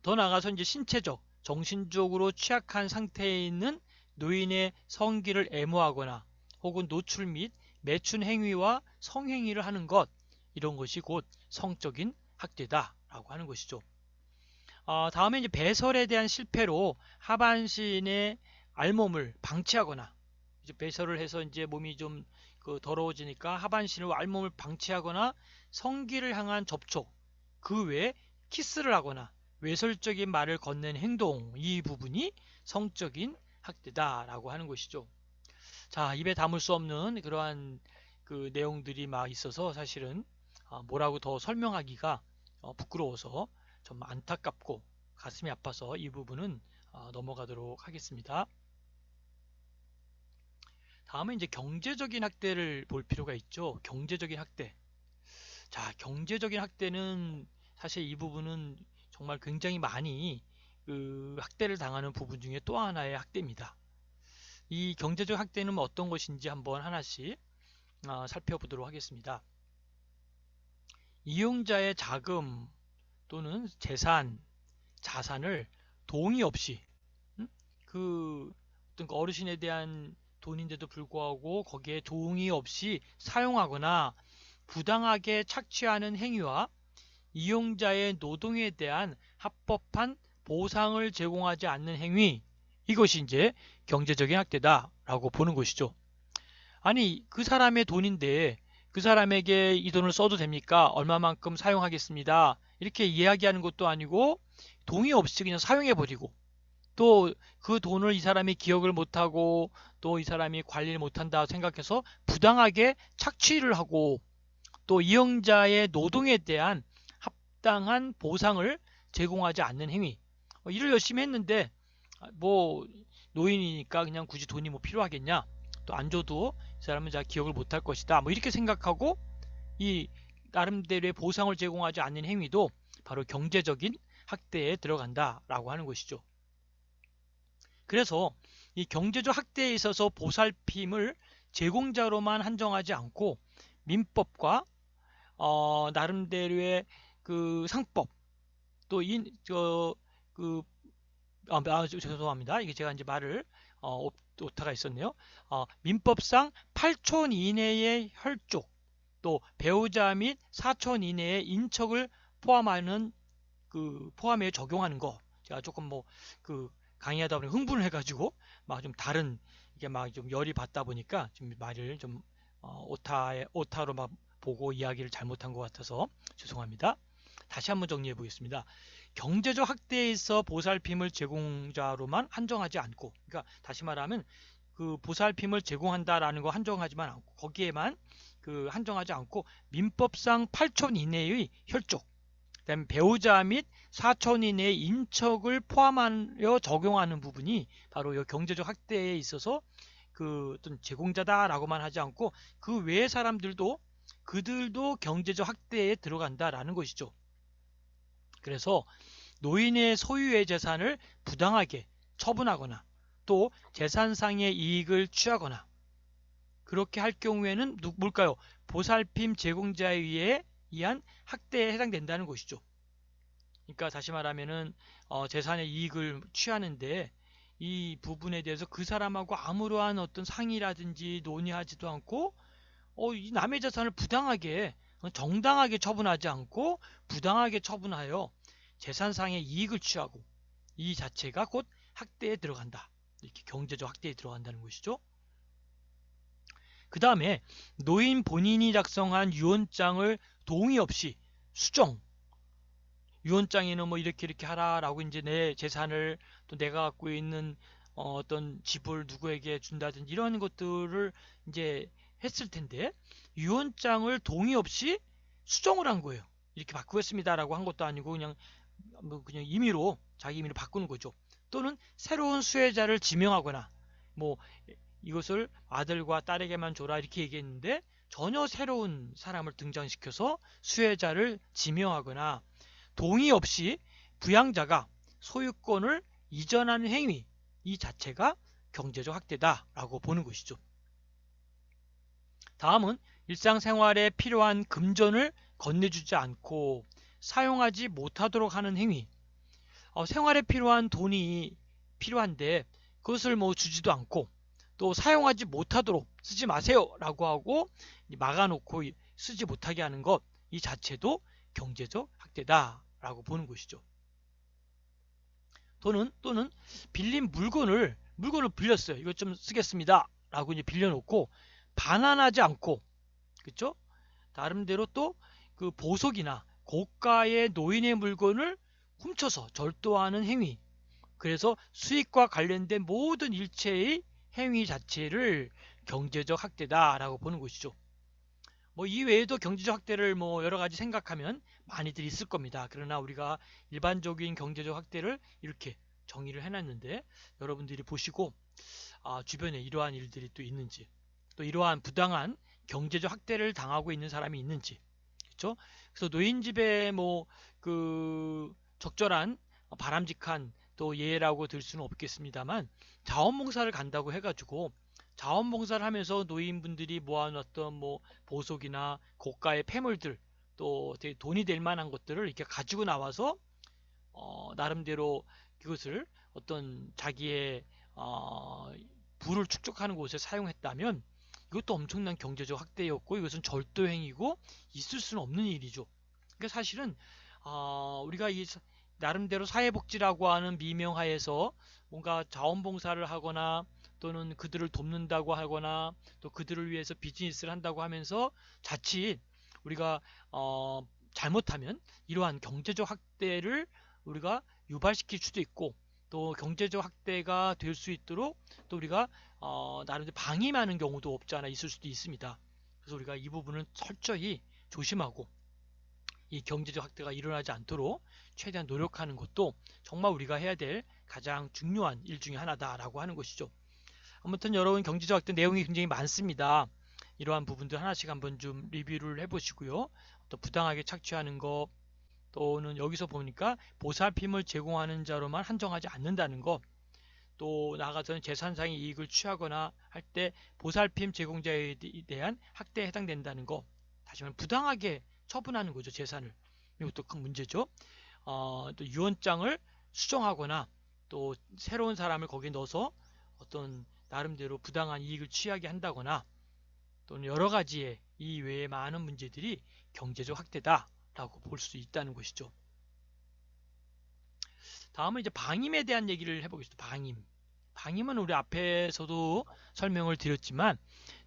더 나아가서 이제 신체적, 정신적으로 취약한 상태에 있는 노인의 성기를 애무하거나 혹은 노출 및 매춘 행위와 성행위를 하는 것, 이런 것이 곧 성적인 학대다라고 하는 것이죠. 다음에 이제 배설에 대한 실패로 하반신의 알몸을 방치하거나, 이제 배설을 해서 이제 몸이 좀 더러워지니까 하반신으로 알몸을 방치하거나 성기를 향한 접촉, 그 외에 키스를 하거나 외설적인 말을 건넨 행동, 이 부분이 성적인 학대다라고 하는 것이죠. 자, 입에 담을 수 없는 그러한 그 내용들이 막 있어서 사실은 뭐라고 더 설명하기가 부끄러워서 좀 안타깝고 가슴이 아파서 이 부분은 넘어가도록 하겠습니다. 다음은 이제 경제적인 학대를 볼 필요가 있죠. 경제적인 학대. 자, 경제적인 학대는 사실 이 부분은 정말 굉장히 많이 그 학대를 당하는 부분 중에 또 하나의 학대입니다. 이 경제적 학대는 어떤 것인지 한번 하나씩 살펴보도록 하겠습니다. 이용자의 자금 또는 재산, 자산을 동의 없이 그 어떤 어르신에 대한 돈인데도 불구하고 거기에 동의 없이 사용하거나 부당하게 착취하는 행위와 이용자의 노동에 대한 합법한 보상을 제공하지 않는 행위, 이것이 이제 경제적인 학대다라고 보는 것이죠. 아니, 그 사람의 돈인데 그 사람에게 이 돈을 써도 됩니까? 얼마만큼 사용하겠습니다. 이렇게 이야기하는 것도 아니고 동의 없이 그냥 사용해버리고, 또 그 돈을 이 사람이 기억을 못하고 또 이 사람이 관리를 못한다 생각해서 부당하게 착취를 하고, 또 이용자의 노동에 대한 합당한 보상을 제공하지 않는 행위. 일을 열심히 했는데 뭐 노인이니까 그냥 굳이 돈이 뭐 필요하겠냐, 또 안 줘도 이 사람은 자 기억을 못할 것이다, 뭐 이렇게 생각하고 이 나름대로의 보상을 제공하지 않는 행위도 바로 경제적인 학대에 들어간다라고 하는 것이죠. 그래서 이 경제적 학대에 있어서 보살핌을 제공자로만 한정하지 않고 민법과 나름대로의 그 상법, 또 죄송합니다. 이게 제가 이제 말을 오타가 있었네요. 민법상 8촌 이내의 혈족, 또 배우자 및 사촌 이내의 인척을 포함하는 포함해 적용하는 거. 제가 조금 강의하다 보니 흥분을 해가지고 막 좀 다른, 이게 막 좀 열이 받다 보니까 좀 말을 좀 오타로 막 보고 이야기를 잘못한 것 같아서 죄송합니다. 다시 한번 정리해 보겠습니다. 경제적 학대에 있어 보살핌을 제공자로만 한정하지 않고, 그러니까 다시 말하면 그 보살핌을 제공한다라는 거 한정하지만 않고, 거기에만 한정하지 않고 민법상 8촌 이내의 혈족, 그다음에 배우자 및 사촌 이내의 인척을 포함하여 적용하는 부분이 바로 이 경제적 학대에 있어서 어떤 제공자다라고만 하지 않고 그 외의 사람들도 그들도 경제적 학대에 들어간다라는 것이죠. 그래서 노인의 소유의 재산을 부당하게 처분하거나 또 재산상의 이익을 취하거나 그렇게 할 경우에는 뭘까요? 보살핌 제공자에 의한 학대에 해당된다는 것이죠. 그러니까 다시 말하면은 재산의 이익을 취하는데 이 부분에 대해서 그 사람하고 아무러한 어떤 상의라든지 논의하지도 않고 이 남의 재산을 부당하게, 정당하게 처분하지 않고 부당하게 처분하여 재산상의 이익을 취하고, 이 자체가 곧 학대에 들어간다. 이렇게 경제적 학대에 들어간다는 것이죠. 그 다음에 노인 본인이 작성한 유언장을 동의 없이 수정, 유언장에는 뭐 이렇게 하라라고 이제 내 재산을, 또 내가 갖고 있는 어떤 집을 누구에게 준다든지 이런 것들을 이제 했을 텐데, 유언장을 동의 없이 수정을 한 거예요. 이렇게 바꾸겠습니다라고 한 것도 아니고 그냥 그냥 임의로 자기 임의로 바꾸는 거죠. 또는 새로운 수혜자를 지명하거나, 뭐 이것을 아들과 딸에게만 줘라 이렇게 얘기했는데 전혀 새로운 사람을 등장시켜서 수혜자를 지명하거나, 동의 없이 부양자가 소유권을 이전하는 행위, 이 자체가 경제적 학대다라고 보는 것이죠. 다음은 일상생활에 필요한 금전을 건네주지 않고 사용하지 못하도록 하는 행위. 생활에 필요한 돈이 필요한데 그것을 뭐 주지도 않고 또 사용하지 못하도록 쓰지 마세요 라고 하고 막아놓고 쓰지 못하게 하는 것, 이 자체도 경제적 학대다 라고 보는 것이죠. 또는 빌린 물건을 빌렸어요. 이것 좀 쓰겠습니다 라고 이제 빌려놓고 반환하지 않고, 그렇죠? 나름대로 또 그 보석이나 고가의 노인의 물건을 훔쳐서 절도하는 행위, 그래서 수익과 관련된 모든 일체의 행위 자체를 경제적 학대다라고 보는 것이죠. 뭐 이 외에도 경제적 학대를 뭐 여러 가지 생각하면 많이들 있을 겁니다. 그러나 우리가 일반적인 경제적 학대를 이렇게 정의를 해놨는데, 여러분들이 보시고 주변에 이러한 일들이 또 있는지, 또 이러한 부당한 경제적 학대를 당하고 있는 사람이 있는지, 그렇죠? 그래서 노인집에 적절한 바람직한 또 예라고 들 수는 없겠습니다만, 자원봉사를 간다고 해가지고 자원봉사를 하면서 노인분들이 모아놨던 뭐 보석이나 고가의 폐물들, 또 되게 돈이 될 만한 것들을 이렇게 가지고 나와서 나름대로 그것을 어떤 자기의 부를 축적하는 곳에 사용했다면 이것도 엄청난 경제적 학대였고, 이것은 절도 행위고 있을 수는 없는 일이죠. 그러니까 사실은 우리가 나름대로 사회복지라고 하는 미명하에서 뭔가 자원봉사를 하거나 또는 그들을 돕는다고 하거나 또 그들을 위해서 비즈니스를 한다고 하면서 자칫 우리가 잘못하면 이러한 경제적 학대를 우리가 유발시킬 수도 있고 또 경제적 학대가 될 수 있도록 또 우리가 나름대로 방임하는 경우도 없지 않아 있을 수도 있습니다. 그래서 우리가 이 부분은 철저히 조심하고 이 경제적 학대가 일어나지 않도록 최대한 노력하는 것도 정말 우리가 해야 될 가장 중요한 일 중에 하나다라고 하는 것이죠. 아무튼 여러분 경제적 학대 내용이 굉장히 많습니다. 이러한 부분들 하나씩 한번 좀 리뷰를 해보시고요. 또 부당하게 착취하는 거 또는 여기서 보니까 보살핌을 제공하는 자로만 한정하지 않는다는 거 또 나아가서는 재산상의 이익을 취하거나 할 때 보살핌 제공자에 대한 학대에 해당된다는 거 다시 말하면 부당하게 처분하는 거죠. 재산을. 이것도 큰 문제죠. 또 유언장을 수정하거나 또 새로운 사람을 거기에 넣어서 어떤 나름대로 부당한 이익을 취하게 한다거나 또는 여러 가지의 이 외에 많은 문제들이 경제적 학대다라고 볼 수 있다는 것이죠. 다음은 이제 방임에 대한 얘기를 해보겠습니다. 방임. 방임은 우리 앞에서도 설명을 드렸지만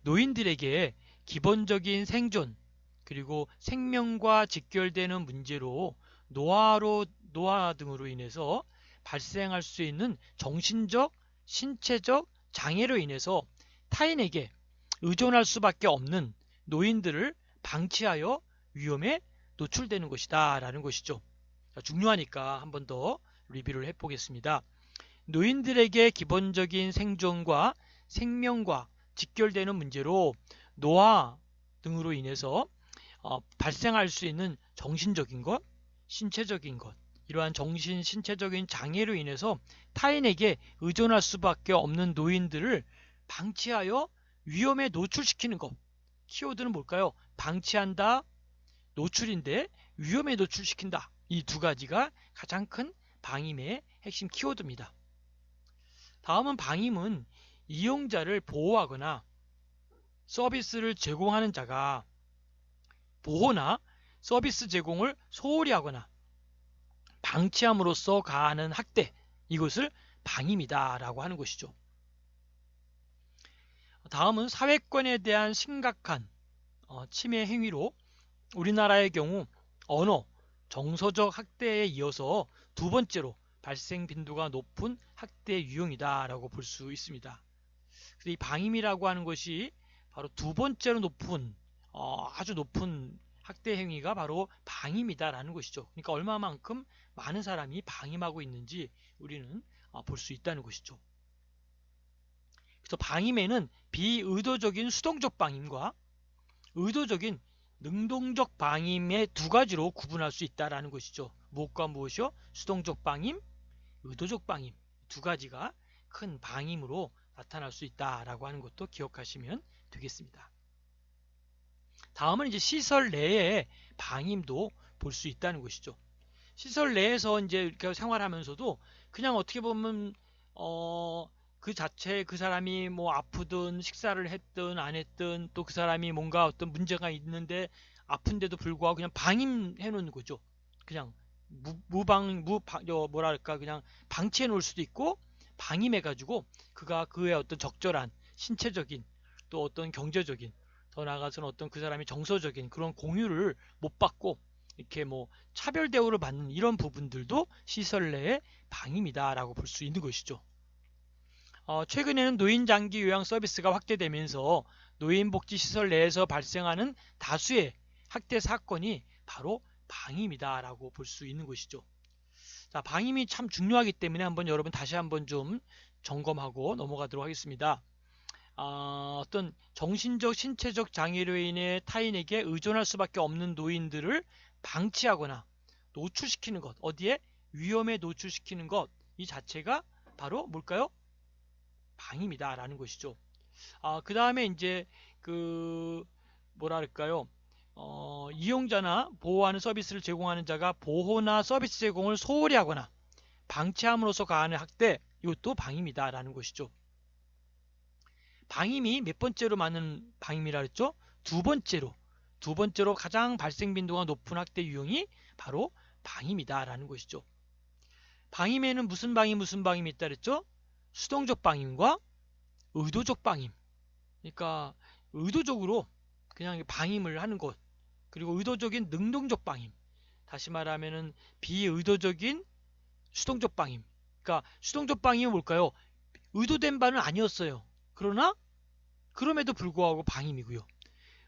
노인들에게 기본적인 생존 그리고 생명과 직결되는 문제로 노화 등으로 인해서 발생할 수 있는 정신적, 신체적 장애로 인해서 타인에게 의존할 수밖에 없는 노인들을 방치하여 위험에 노출되는 것이다 라는 것이죠. 중요하니까 한 번 더 리뷰를 해보겠습니다. 노인들에게 기본적인 생존과 생명과 직결되는 문제로 노화 등으로 인해서 발생할 수 있는 정신적인 것, 신체적인 것, 이러한 정신, 신체적인 장애로 인해서 타인에게 의존할 수밖에 없는 노인들을 방치하여 위험에 노출시키는 것. 키워드는 뭘까요? 방치한다, 노출인데 위험에 노출시킨다. 이 두 가지가 가장 큰 방임의 핵심 키워드입니다. 다음은 방임은 이용자를 보호하거나 서비스를 제공하는 자가 보호나 서비스 제공을 소홀히 하거나 방치함으로써 가하는 학대, 이것을 방임이다 라고 하는 것이죠. 다음은 사회권에 대한 심각한 침해 행위로 우리나라의 경우 언어, 정서적 학대에 이어서 두 번째로 발생 빈도가 높은 학대 유형이다 라고 볼 수 있습니다. 이 방임이라고 하는 것이 바로 두 번째로 높은 아주 높은 학대 행위가 바로 방임이다 라는 것이죠. 그러니까 얼마만큼 많은 사람이 방임하고 있는지 우리는 볼 수 있다는 것이죠. 그래서 방임에는 비의도적인 수동적 방임과 의도적인 능동적 방임의 두 가지로 구분할 수 있다는 것이죠. 무엇과 무엇이요? 수동적 방임, 의도적 방임 두 가지가 큰 방임으로 나타날 수 있다라고 하는 것도 기억하시면 되겠습니다. 다음은 이제 시설 내의 방임도 볼 수 있다는 것이죠. 시설 내에서 이제 이렇게 생활하면서도 그냥 어떻게 보면 그 자체 그 사람이 뭐 아프든 식사를 했든 안 했든 또 그 사람이 뭔가 어떤 문제가 있는데 아픈데도 불구하고 그냥 방임해 놓는 거죠. 그냥 뭐랄까 그냥 방치해 놓을 수도 있고 방임해 가지고 그가 그의 어떤 적절한 신체적인 또 어떤 경제적인 더 나아가서는 어떤 그 사람이 정서적인 그런 공유를 못 받고 이렇게 뭐 차별 대우를 받는 이런 부분들도 시설 내의 방임이다라고 볼 수 있는 것이죠. 최근에는 노인 장기 요양 서비스가 확대되면서 노인복지시설 내에서 발생하는 다수의 학대 사건이 바로 방임이다라고 볼 수 있는 것이죠. 자, 방임이 참 중요하기 때문에 한번 여러분 다시 한번 좀 점검하고 넘어가도록 하겠습니다. 어떤 정신적, 신체적 장애로 인해 타인에게 의존할 수밖에 없는 노인들을 방치하거나 노출시키는 것, 어디에? 위험에 노출시키는 것, 이 자체가 바로 뭘까요? 방임이다라는 것이죠. 그 다음에 이제 뭐랄까요? 이용자나 보호하는 서비스를 제공하는 자가 보호나 서비스 제공을 소홀히 하거나 방치함으로써 가하는 학대, 이것도 방임이다라는 것이죠. 방임이 몇 번째로 많은 방임이라 그랬죠? 두 번째로 가장 발생 빈도가 높은 학대 유형이 바로 방임이다라는 것이죠. 방임에는 무슨 방임이 있다 그랬죠? 수동적 방임과 의도적 방임. 그러니까 의도적으로 그냥 방임을 하는 것, 그리고 의도적인 능동적 방임. 다시 말하면은 비의도적인 수동적 방임. 그러니까 수동적 방임은 뭘까요? 의도된 바는 아니었어요. 그러나 그럼에도 불구하고 방임이고요.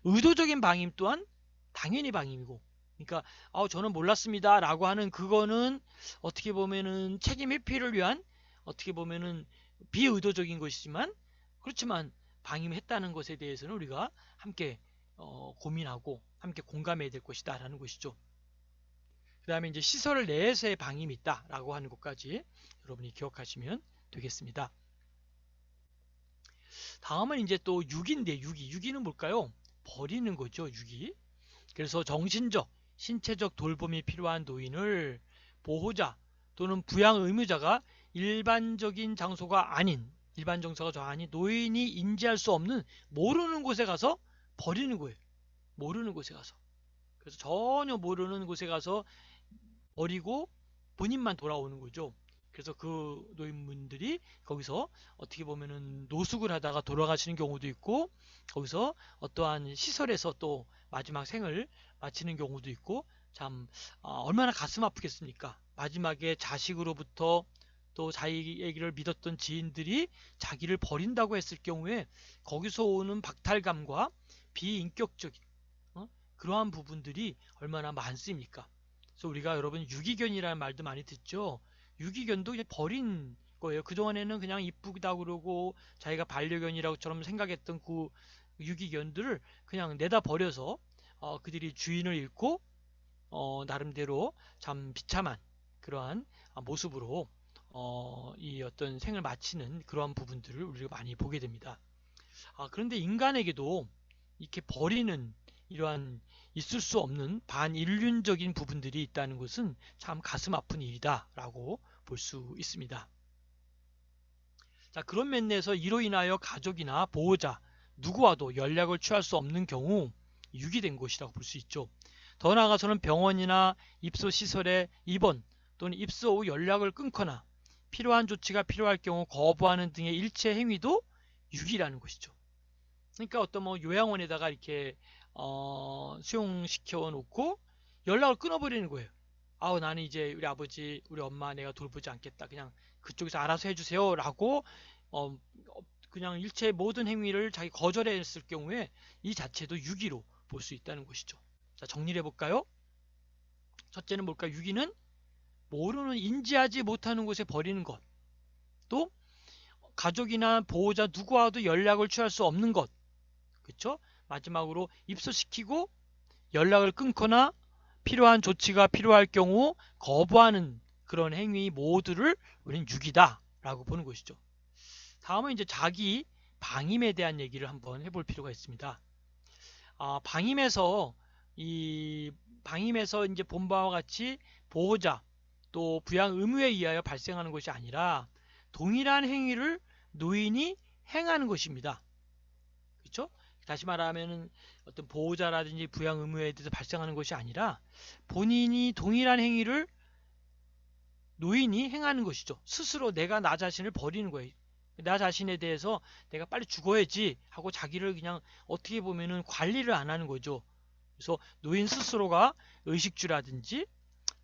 의도적인 방임 또한 당연히 방임이고. 그러니까 저는 몰랐습니다 라고 하는 그거는 어떻게 보면은 책임 회피를 위한 어떻게 보면은 비의도적인 것이지만, 그렇지만 방임했다는 것에 대해서는 우리가 함께 고민하고 함께 공감해야 될 것이다 라는 것이죠. 그 다음에 이제 시설 내에서의 방임이 있다 라고 하는 것까지 여러분이 기억하시면 되겠습니다. 다음은 이제 또 유기인데, 유기는 뭘까요? 버리는 거죠. 유기. 그래서 정신적, 신체적 돌봄이 필요한 노인을 보호자 또는 부양 의무자가 일반적인 장소가 아닌 노인이 인지할 수 없는 모르는 곳에 가서 버리는 거예요. 모르는 곳에 가서. 그래서 전혀 모르는 곳에 가서 버리고 본인만 돌아오는 거죠. 그래서 그 노인분들이 거기서 어떻게 보면은 노숙을 하다가 돌아가시는 경우도 있고, 거기서 어떠한 시설에서 또 마지막 생을 마치는 경우도 있고, 참 얼마나 가슴 아프겠습니까? 마지막에 자식으로부터 또 자기를 믿었던 지인들이 자기를 버린다고 했을 경우에 거기서 오는 박탈감과 비인격적인 그러한 부분들이 얼마나 많습니까? 그래서 우리가 여러분 유기견이라는 말도 많이 듣죠. 유기견도 그냥 버린 거예요. 그동안에는 그냥 이쁘다 그러고 자기가 반려견이라고처럼 생각했던 그 유기견들을 그냥 내다 버려서 그들이 주인을 잃고 나름대로 참 비참한 그러한 모습으로 이 어떤 생을 마치는 그러한 부분들을 우리가 많이 보게 됩니다. 그런데 인간에게도 이렇게 버리는 이러한 있을 수 없는 반인륜적인 부분들이 있다는 것은 참 가슴 아픈 일이다 라고 볼 수 있습니다. 자, 그런 면에서 이로 인하여 가족이나 보호자 누구와도 연락을 취할 수 없는 경우 유기된 것이라고 볼 수 있죠. 더 나아가서는 병원이나 입소시설의 입원 또는 입소 후 연락을 끊거나 필요한 조치가 필요할 경우 거부하는 등의 일체 행위도 유기라는 것이죠. 그러니까 어떤 요양원에다가 이렇게 수용시켜 놓고 연락을 끊어버리는 거예요. 나는 이제 우리 아버지, 우리 엄마 내가 돌보지 않겠다. 그냥 그쪽에서 알아서 해주세요. 라고 그냥 일체 모든 행위를 자기 거절했을 경우에 이 자체도 유기로 볼 수 있다는 것이죠. 자, 정리를 해볼까요? 첫째는 뭘까? 유기는 모르는, 인지하지 못하는 곳에 버리는 것. 또 가족이나 보호자 누구와도 연락을 취할 수 없는 것. 그렇죠? 마지막으로 입소시키고 연락을 끊거나 필요한 조치가 필요할 경우 거부하는 그런 행위 모두를 우리는 유기다 라고 보는 것이죠. 다음은 이제 자기 방임에 대한 얘기를 한번 해볼 필요가 있습니다. 방임에서 이제 본 바와 같이 보호자 또 부양 의무에 의하여 발생하는 것이 아니라 동일한 행위를 노인이 행하는 것입니다. 그렇죠? 다시 말하면 어떤 보호자라든지 부양 의무에 대해서 발생하는 것이 아니라 본인이 동일한 행위를 노인이 행하는 것이죠. 스스로 내가 나 자신을 버리는 거예요. 나 자신에 대해서 내가 빨리 죽어야지 하고 자기를 그냥 어떻게 보면은 관리를 안 하는 거죠. 그래서 노인 스스로가 의식주라든지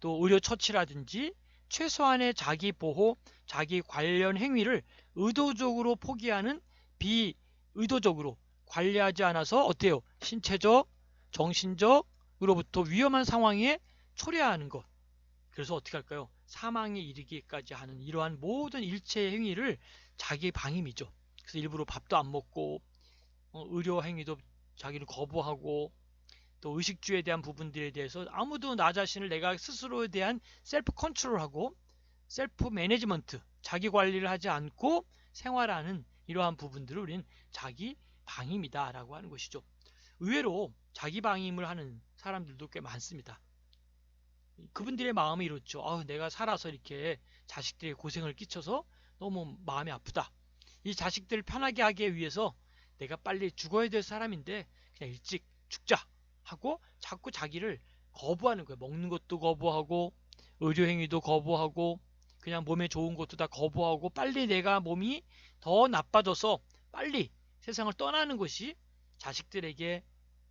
또 의료 처치라든지 최소한의 자기 보호, 자기 관련 행위를 의도적으로 포기하는 비의도적으로 관리하지 않아서 어때요? 신체적, 정신적으로부터 위험한 상황에 초래하는 것. 그래서 어떻게 할까요? 사망에 이르기까지 하는 이러한 모든 일체의 행위를 자기 방임이죠. 그래서 일부러 밥도 안 먹고 의료 행위도 자기는 거부하고 또 의식주에 대한 부분들에 대해서 아무도 나 자신을 내가 스스로에 대한 셀프 컨트롤하고 셀프 매니지먼트, 자기 관리를 하지 않고 생활하는 이러한 부분들을 우리는 자기 방임이다 라고 하는 것이죠. 의외로 자기 방임을 하는 사람들도 꽤 많습니다. 그분들의 마음이 이렇죠. 내가 살아서 이렇게 자식들에게 고생을 끼쳐서 너무 마음이 아프다. 이 자식들을 편하게 하기 위해서 내가 빨리 죽어야 될 사람인데 그냥 일찍 죽자 하고 자꾸 자기를 거부하는 거예요. 먹는 것도 거부하고 의료행위도 거부하고 그냥 몸에 좋은 것도 다 거부하고 빨리 내가 몸이 더 나빠져서 빨리 세상을 떠나는 것이 자식들에게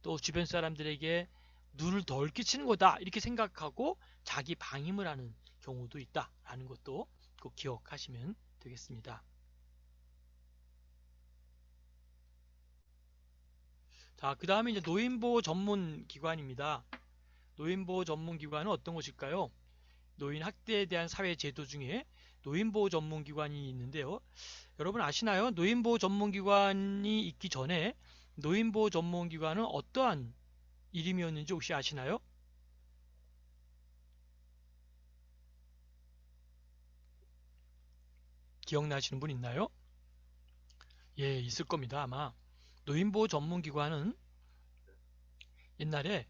또 주변 사람들에게 누를 덜 끼치는 거다 이렇게 생각하고 자기 방임을 하는 경우도 있다라는 것도 꼭 기억하시면 되겠습니다. 자, 그 다음에 이제 노인보호 전문 기관입니다. 노인보호 전문 기관은 어떤 것일까요? 노인 학대에 대한 사회 제도 중에 노인보호 전문 기관이 있는데요. 여러분 아시나요? 노인보호 전문 기관이 있기 전에 노인보호 전문 기관은 어떠한 이름이었는지 혹시 아시나요? 기억나시는 분 있나요? 예, 있을 겁니다. 아마 노인보호 전문 기관은 옛날에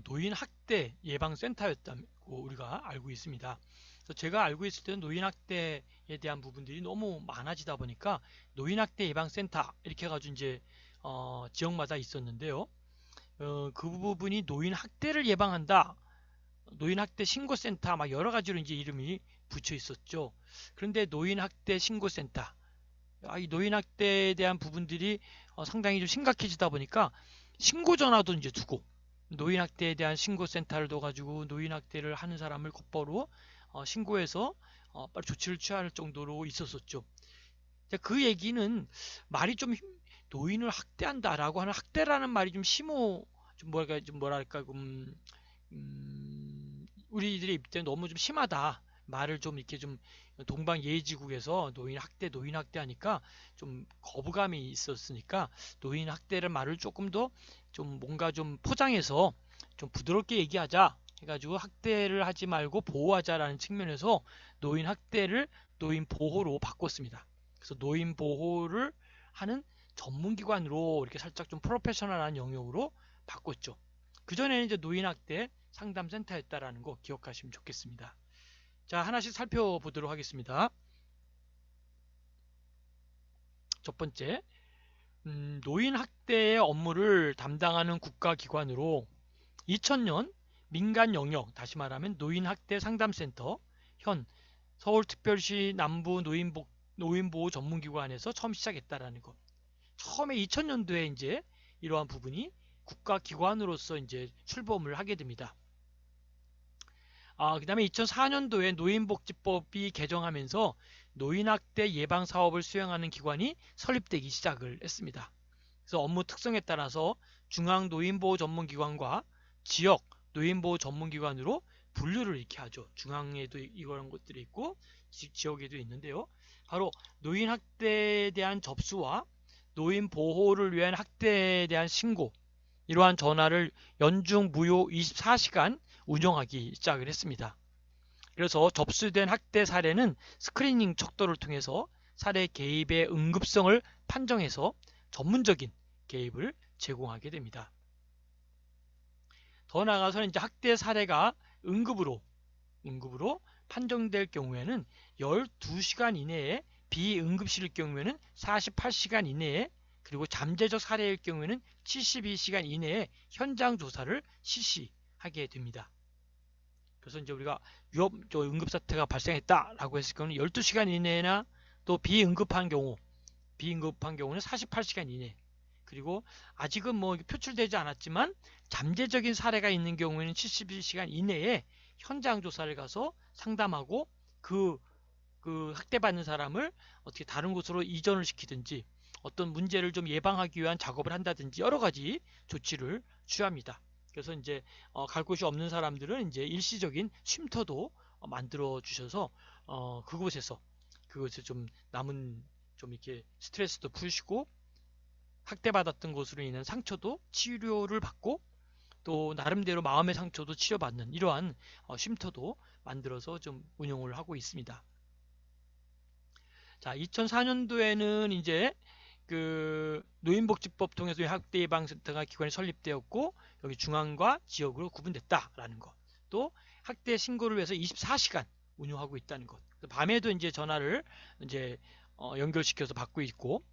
노인 학대 예방센터였다고 우리가 알고 있습니다. 그래서 제가 알고 있을 때는 노인 학대에 대한 부분들이 너무 많아지다 보니까 노인 학대 예방센터 이렇게 해가지고 이제 지역마다 있었는데요. 그 부분이 노인 학대를 예방한다, 노인 학대 신고센터 막 여러 가지로 이제 이름이 붙여 있었죠. 그런데 노인 학대 신고센터, 이 노인 학대에 대한 부분들이 상당히 좀 심각해지다 보니까 신고 전화도 이제 두고 노인 학대에 대한 신고센터를 둬가지고 노인 학대를 하는 사람을 곧바로 신고해서 빨리 조치를 취할 정도로 있었었죠. 그 얘기는 말이 좀 노인을 학대한다라고 하는 학대라는 말이 좀 심오, 좀 뭐랄까 우리들의 입장에 너무 좀 심하다. 말을 좀 이렇게 좀 동방예의지국에서 노인 학대 하니까 좀 거부감이 있었으니까 노인 학대를 말을 조금 더 좀 뭔가 좀 포장해서 좀 부드럽게 얘기하자 해가지고 학대를 하지 말고 보호하자라는 측면에서 노인 학대를 노인 보호로 바꿨습니다. 그래서 노인 보호를 하는 전문기관으로 이렇게 살짝 좀 프로페셔널한 영역으로 바꿨죠. 그전에는 이제 노인 학대 상담센터였다라는 거 기억하시면 좋겠습니다. 자, 하나씩 살펴보도록 하겠습니다. 첫 번째, 노인 학대의 업무를 담당하는 국가기관으로 2000년 민간 영역, 다시 말하면 노인 학대 상담센터, 현 서울특별시 남부 노인보호 전문기관에서 처음 시작했다라는 것. 처음에 2000년도에 이제 이러한 부분이 국가기관으로서 이제 출범을 하게 됩니다. 그 다음에 2004년도에 노인복지법이 개정하면서 노인학대 예방사업을 수행하는 기관이 설립되기 시작을 했습니다. 그래서 업무 특성에 따라서 중앙노인보호전문기관과 지역 노인보호전문기관으로 분류를 이렇게 하죠. 중앙에도 이런 것들이 있고 지역에도 있는데요. 바로 노인학대에 대한 접수와 노인보호를 위한 학대에 대한 신고, 이러한 전화를 연중 무휴 24시간 운영하기 시작을 했습니다. 그래서 접수된 학대 사례는 스크리닝 척도를 통해서 사례 개입의 응급성을 판정해서 전문적인 개입을 제공하게 됩니다. 더 나아가서는 이제 학대 사례가 응급으로 판정될 경우에는 12시간 이내에, 비응급실일 경우에는 48시간 이내에, 그리고 잠재적 사례일 경우에는 72시간 이내에 현장 조사를 실시하게 됩니다. 그래서 이제 우리가 응급사태가 발생했다라고 했을 경우는 12시간 이내나 또 비응급한 경우는 48시간 이내, 그리고 아직은 뭐 표출되지 않았지만 잠재적인 사례가 있는 경우에는 72시간 이내에 현장 조사를 가서 상담하고 그 학대받는 사람을 어떻게 다른 곳으로 이전을 시키든지 어떤 문제를 좀 예방하기 위한 작업을 한다든지 여러 가지 조치를 취합니다. 그래서 이제 갈 곳이 없는 사람들은 이제 일시적인 쉼터도 만들어 주셔서 그곳에서 좀 남은 좀 이렇게 스트레스도 푸시고 학대받았던 것으로 인한 상처도 치료를 받고 또 나름대로 마음의 상처도 치료받는 이러한 쉼터도 만들어서 좀 운영을 하고 있습니다. 자, 2004년도에는 이제 그 노인복지법 통해서 학대 예방센터가 기관이 설립되었고 여기 중앙과 지역으로 구분됐다라는 것. 또 학대 신고를 위해서 24시간 운영하고 있다는 것. 밤에도 이제 전화를 이제 연결시켜서 받고 있고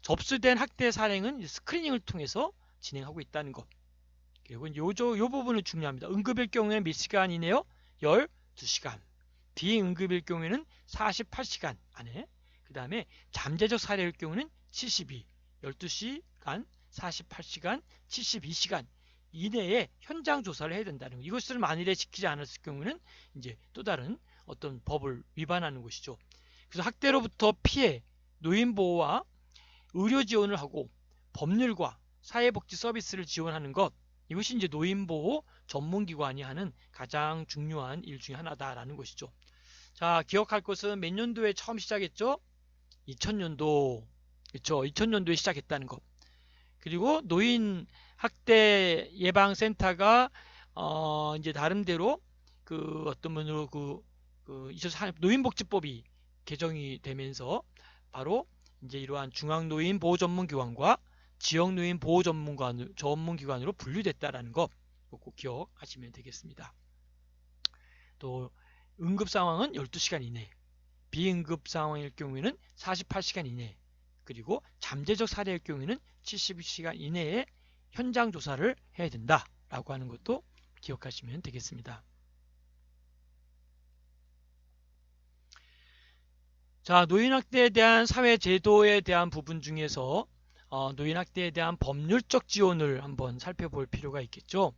접수된 학대 사례는 스크리닝을 통해서 진행하고 있다는 것. 그리고 요 부분은 중요합니다. 응급일 경우에는 몇 시간 이내요? 12시간, 비응급일 경우에는 48시간 안에, 그 다음에 잠재적 살해일 경우는 72, 12시간, 48시간, 72시간 이내에 현장 조사를 해야 된다는 거. 이것을 만일에 지키지 않았을 경우는 이제 또 다른 어떤 법을 위반하는 것이죠. 그래서 학대로부터 피해, 노인 보호와 의료 지원을 하고 법률과 사회복지 서비스를 지원하는 것, 이것이 이제 노인보호 전문기관이 하는 가장 중요한 일 중에 하나다라는 것이죠. 자, 기억할 것은 몇 년도에 처음 시작했죠? 2000년도. 그렇죠. 2000년도에 시작했다는 것. 그리고 노인 학대 예방센터가 이제 나름대로 그 어떤 면으로 노인복지법이 개정이 되면서 바로 이제 이러한 중앙노인보호전문기관과 지역노인보호전문기관으로 분류됐다라는 것 꼭 기억하시면 되겠습니다. 또 응급 상황은 12시간 이내, 비응급 상황일 경우에는 48시간 이내, 그리고 잠재적 살해일 경우에는 72시간 이내에 현장 조사를 해야 된다라고 하는 것도 기억하시면 되겠습니다. 자, 노인학대에 대한 사회제도에 대한 부분 중에서 노인학대에 대한 법률적 지원을 한번 살펴볼 필요가 있겠죠.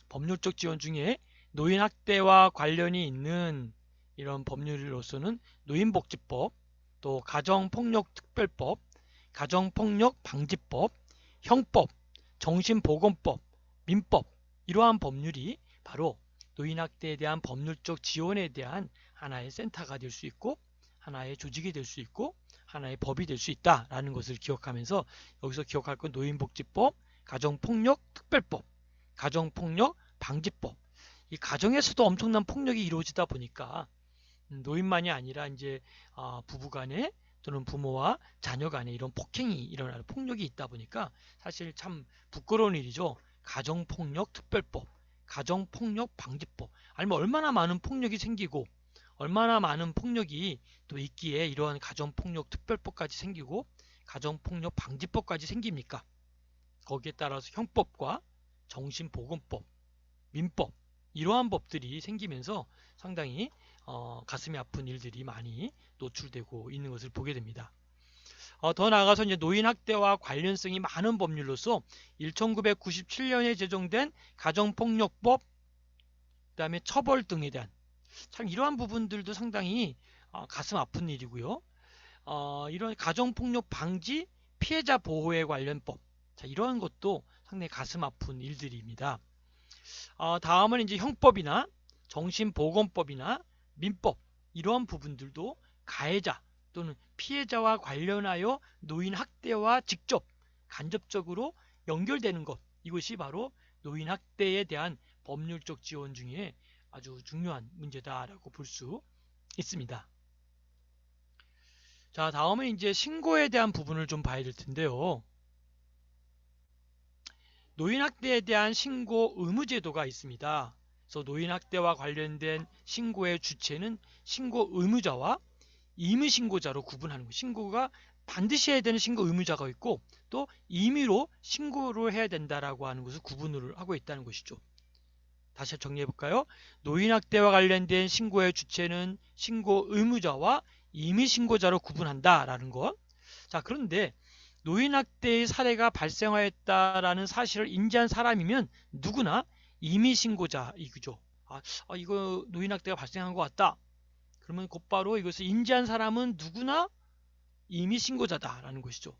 법률적 지원 중에 노인학대와 관련이 있는 이런 법률로서는 노인복지법, 또 가정폭력특별법, 가정폭력방지법, 형법, 정신보건법, 민법, 이러한 법률이 바로 노인학대에 대한 법률적 지원에 대한 하나의 센터가 될 수 있고 하나의 조직이 될 수 있고 하나의 법이 될 수 있다라는 것을 기억하면서 여기서 기억할 건 노인복지법, 가정폭력특별법, 가정폭력방지법. 이 가정에서도 엄청난 폭력이 이루어지다 보니까 노인만이 아니라 이제 부부간에 또는 부모와 자녀 간에 이런 폭행이 일어나는 폭력이 있다 보니까 사실 참 부끄러운 일이죠. 가정폭력특별법, 가정폭력방지법. 아니면 얼마나 많은 폭력이 생기고 얼마나 많은 폭력이 또 있기에 이러한 가정폭력특별법까지 생기고 가정폭력방지법까지 생깁니까? 거기에 따라서 형법과 정신보건법, 민법 이러한 법들이 생기면서 상당히 가슴이 아픈 일들이 많이 노출되고 있는 것을 보게 됩니다. 더 나아가서 이제 노인학대와 관련성이 많은 법률로서 1997년에 제정된 가정폭력법, 그 다음에 처벌 등에 대한 참 이러한 부분들도 상당히 가슴 아픈 일이고요. 이런 가정폭력 방지 피해자 보호에 관련 법, 자, 이러한 것도 상당히 가슴 아픈 일들입니다. 다음은 이제 형법이나 정신보건법이나 민법 이러한 부분들도 가해자 또는 피해자와 관련하여 노인 학대와 직접 간접적으로 연결되는 것, 이것이 바로 노인 학대에 대한 법률적 지원 중에 아주 중요한 문제다라고 볼 수 있습니다. 자, 다음은 이제 신고에 대한 부분을 좀 봐야 될 텐데요. 노인학대에 대한 신고 의무제도가 있습니다. 그래서 노인학대와 관련된 신고의 주체는 신고 의무자와 임의신고자로 구분하는 것. 신고가 반드시 해야 되는 신고 의무자가 있고 또 임의로 신고를 해야 된다라고 하는 것을 구분을 하고 있다는 것이죠. 다시 정리해 볼까요? 노인학대와 관련된 신고의 주체는 신고 의무자와 임의신고자로 구분한다라는 것. 자, 그런데 노인학대의 사례가 발생하였다라는 사실을 인지한 사람이면 누구나 임의신고자이죠. 이거 노인학대가 발생한 것 같다. 그러면 곧바로 이것을 인지한 사람은 누구나 임의신고자다라는 것이죠.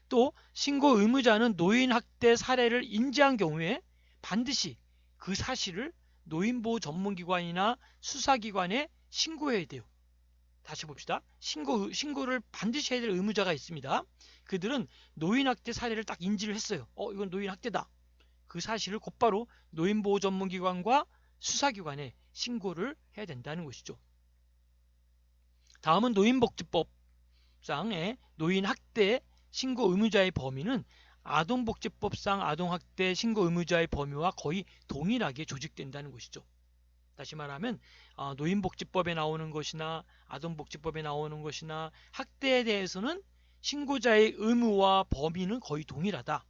또 신고 의무자는 노인학대 사례를 인지한 경우에 반드시 그 사실을 노인보호 전문기관이나 수사기관에 신고해야 돼요. 다시 봅시다. 신고를 반드시 해야 될 의무자가 있습니다. 그들은 노인학대 사례를 딱 인지를 했어요. 이건 노인학대다. 그 사실을 곧바로 노인보호 전문기관과 수사기관에 신고를 해야 된다는 것이죠. 다음은 노인복지법상의 노인학대 신고 의무자의 범위는 아동복지법상 아동학대 신고 의무자의 범위와 거의 동일하게 조직된다는 것이죠. 다시 말하면 노인복지법에 나오는 것이나 아동복지법에 나오는 것이나 학대에 대해서는 신고자의 의무와 범위는 거의 동일하다.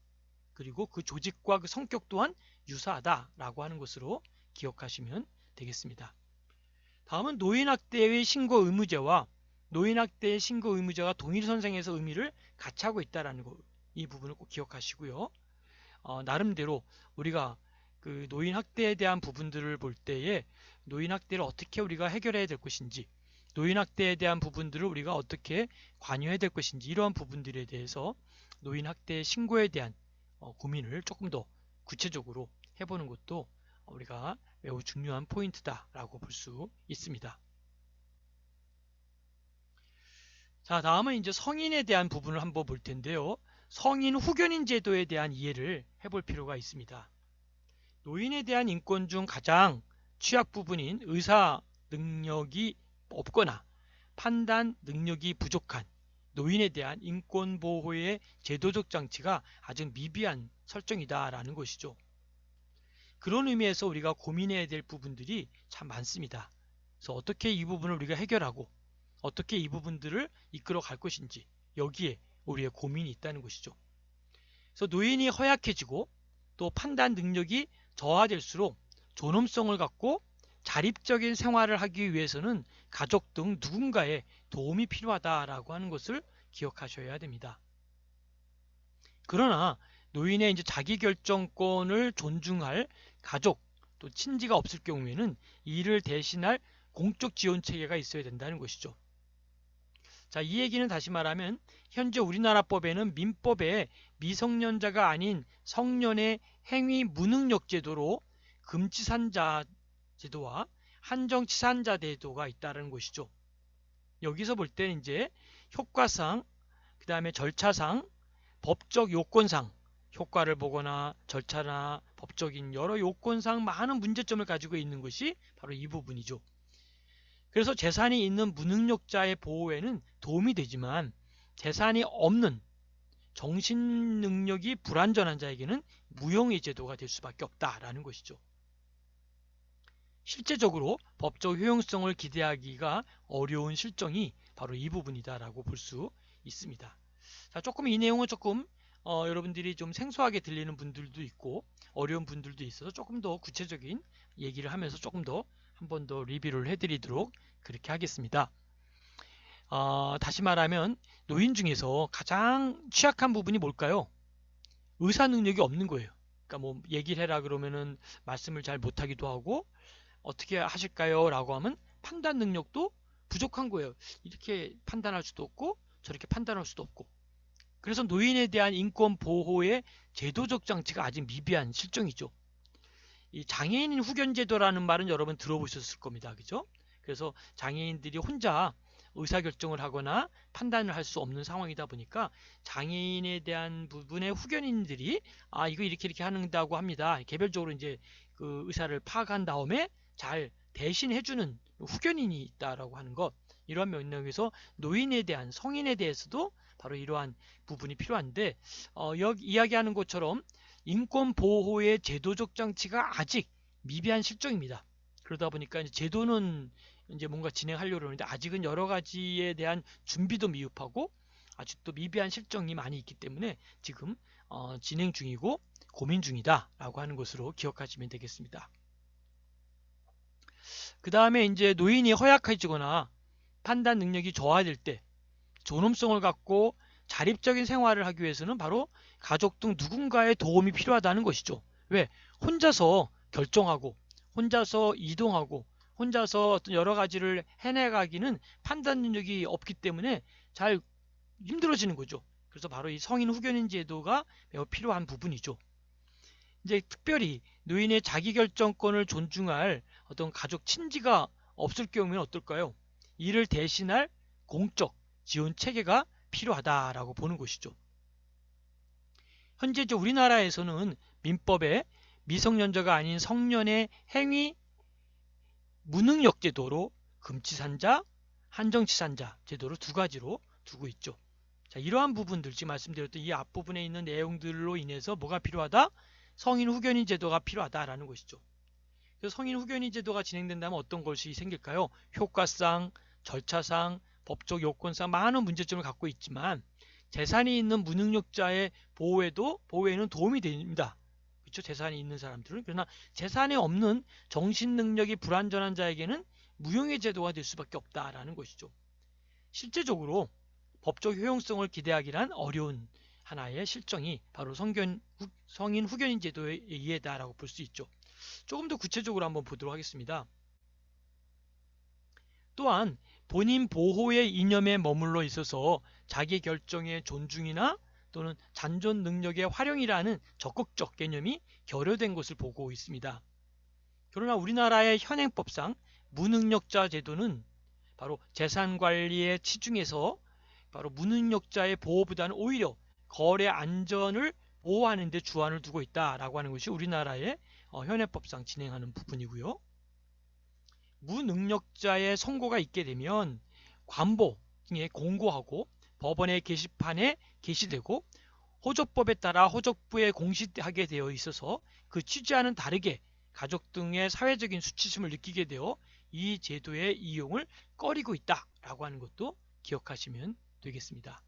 그리고 그 조직과 그 성격 또한 유사하다라고 하는 것으로 기억하시면 되겠습니다. 다음은 노인학대의 신고 의무제와 노인학대의 신고 의무제가 동일선상에서 의미를 같이 하고 있다는 거, 이 부분을 꼭 기억하시고요. 나름대로 우리가 그 노인학대에 대한 부분들을 볼 때에 노인학대를 어떻게 우리가 해결해야 될 것인지, 노인학대에 대한 부분들을 우리가 어떻게 관여해야 될 것인지, 이러한 부분들에 대해서 노인학대 신고에 대한 고민을 조금 더 구체적으로 해보는 것도 우리가 매우 중요한 포인트다라고 볼 수 있습니다. 자, 다음은 이제 성인에 대한 부분을 한번 볼 텐데요. 성인 후견인 제도에 대한 이해를 해볼 필요가 있습니다. 노인에 대한 인권 중 가장 취약 부분인 의사 능력이 없거나 판단 능력이 부족한 노인에 대한 인권 보호의 제도적 장치가 아주 미비한 설정이다라는 것이죠. 그런 의미에서 우리가 고민해야 될 부분들이 참 많습니다. 그래서 어떻게 이 부분을 우리가 해결하고 어떻게 이 부분들을 이끌어 갈 것인지, 여기에 우리의 고민이 있다는 것이죠. 그래서 노인이 허약해지고 또 판단 능력이 저하될수록 존엄성을 갖고 자립적인 생활을 하기 위해서는 가족 등 누군가의 도움이 필요하다라고 하는 것을 기억하셔야 됩니다. 그러나 노인의 이제 자기결정권을 존중할 가족 또 친지가 없을 경우에는 이를 대신할 공적 지원 체계가 있어야 된다는 것이죠. 자, 이 얘기는 다시 말하면 현재 우리나라 법에는 민법에 미성년자가 아닌 성년의 행위 무능력 제도로 금치산자 제도와 한정치산자 제도가 있다는 것이죠. 여기서 볼 때는 이제 효과상, 그 다음에 절차상, 법적 요건상, 효과를 보거나 절차나 법적인 여러 요건상 많은 문제점을 가지고 있는 것이 바로 이 부분이죠. 그래서 재산이 있는 무능력자의 보호에는 도움이 되지만 재산이 없는 정신 능력이 불완전한 자에게는 무용의 제도가 될 수밖에 없다라는 것이죠. 실제적으로 법적 효용성을 기대하기가 어려운 실정이 바로 이 부분이다라고 볼 수 있습니다. 자, 조금 이 내용은 조금 여러분들이 좀 생소하게 들리는 분들도 있고 어려운 분들도 있어서 조금 더 구체적인 얘기를 하면서 조금 더 한 번 더 리뷰를 해드리도록 그렇게 하겠습니다. 다시 말하면 노인 중에서 가장 취약한 부분이 뭘까요? 의사 능력이 없는 거예요. 그러니까 뭐 얘기를 해라 그러면은 말씀을 잘 못하기도 하고 어떻게 하실까요? 라고 하면 판단 능력도 부족한 거예요. 이렇게 판단할 수도 없고 저렇게 판단할 수도 없고. 그래서 노인에 대한 인권 보호의 제도적 장치가 아직 미비한 실정이죠. 이 장애인 후견 제도라는 말은 여러분 들어보셨을 겁니다. 그죠? 그래서 장애인들이 혼자 의사결정을 하거나 판단을 할 수 없는 상황이다 보니까 장애인에 대한 부분의 후견인들이 이거 이렇게 한다고 합니다. 개별적으로 이제 그 의사를 파악한 다음에 잘 대신해주는 후견인이 있다라고 하는 것, 이러한 맥락에서 노인에 대한 성인에 대해서도 바로 이러한 부분이 필요한데 여기 이야기하는 것처럼 인권 보호의 제도적 장치가 아직 미비한 실정입니다. 그러다 보니까 이제 제도는 이제 뭔가 진행하려고 하는데 아직은 여러 가지에 대한 준비도 미흡하고 아직도 미비한 실정이 많이 있기 때문에 지금 진행 중이고 고민 중이다라고 하는 것으로 기억하시면 되겠습니다. 그 다음에 이제 노인이 허약해지거나 판단 능력이 저하될 때 존엄성을 갖고 자립적인 생활을 하기 위해서는 바로 가족 등 누군가의 도움이 필요하다는 것이죠. 왜? 혼자서 결정하고 혼자서 이동하고 혼자서 어떤 여러 가지를 해내가기는 판단 능력이 없기 때문에 잘 힘들어지는 거죠. 그래서 바로 이 성인 후견인 제도가 매우 필요한 부분이죠. 이제 특별히 노인의 자기결정권을 존중할 어떤 가족 친지가 없을 경우에는 어떨까요? 이를 대신할 공적 지원 체계가 필요하다라고 보는 것이죠. 현재 우리나라에서는 민법에 미성년자가 아닌 성년의 행위 무능력 제도로 금치산자, 한정치산자 제도로 두 가지로 두고 있죠. 자, 이러한 부분들, 지금 말씀드렸던 이 앞부분에 있는 내용들로 인해서 뭐가 필요하다? 성인 후견인 제도가 필요하다라는 것이죠. 그래서 성인 후견인 제도가 진행된다면 어떤 것이 생길까요? 효과상, 절차상, 법적 요건상 많은 문제점을 갖고 있지만 재산이 있는 무능력자의 보호에는 도움이 됩니다. 그렇죠? 재산이 있는 사람들은. 그러나 재산이 없는 정신 능력이 불완전한 자에게는 무용의 제도가 될 수밖에 없다라는 것이죠. 실제적으로 법적 효용성을 기대하기란 어려운 하나의 실정이 바로 성인 후견인 제도의 이해다라고 볼 수 있죠. 조금 더 구체적으로 한번 보도록 하겠습니다. 또한 본인 보호의 이념에 머물러 있어서 자기 결정의 존중이나 또는 잔존 능력의 활용이라는 적극적 개념이 결여된 것을 보고 있습니다. 그러나 우리나라의 현행법상 무능력자 제도는 바로 재산관리에 치중해서 바로 무능력자의 보호보다는 오히려 거래 안전을 보호하는 데 주안을 두고 있다라고 하는 것이 우리나라의 현행법상 진행하는 부분이고요. 무능력자의 선고가 있게 되면 관보에 공고하고 법원의 게시판에 게시되고 호적법에 따라 호적부에 공시하게 되어 있어서 그 취지와는 다르게 가족 등의 사회적인 수치심을 느끼게 되어 이 제도의 이용을 꺼리고 있다라고 하는 것도 기억하시면 되겠습니다.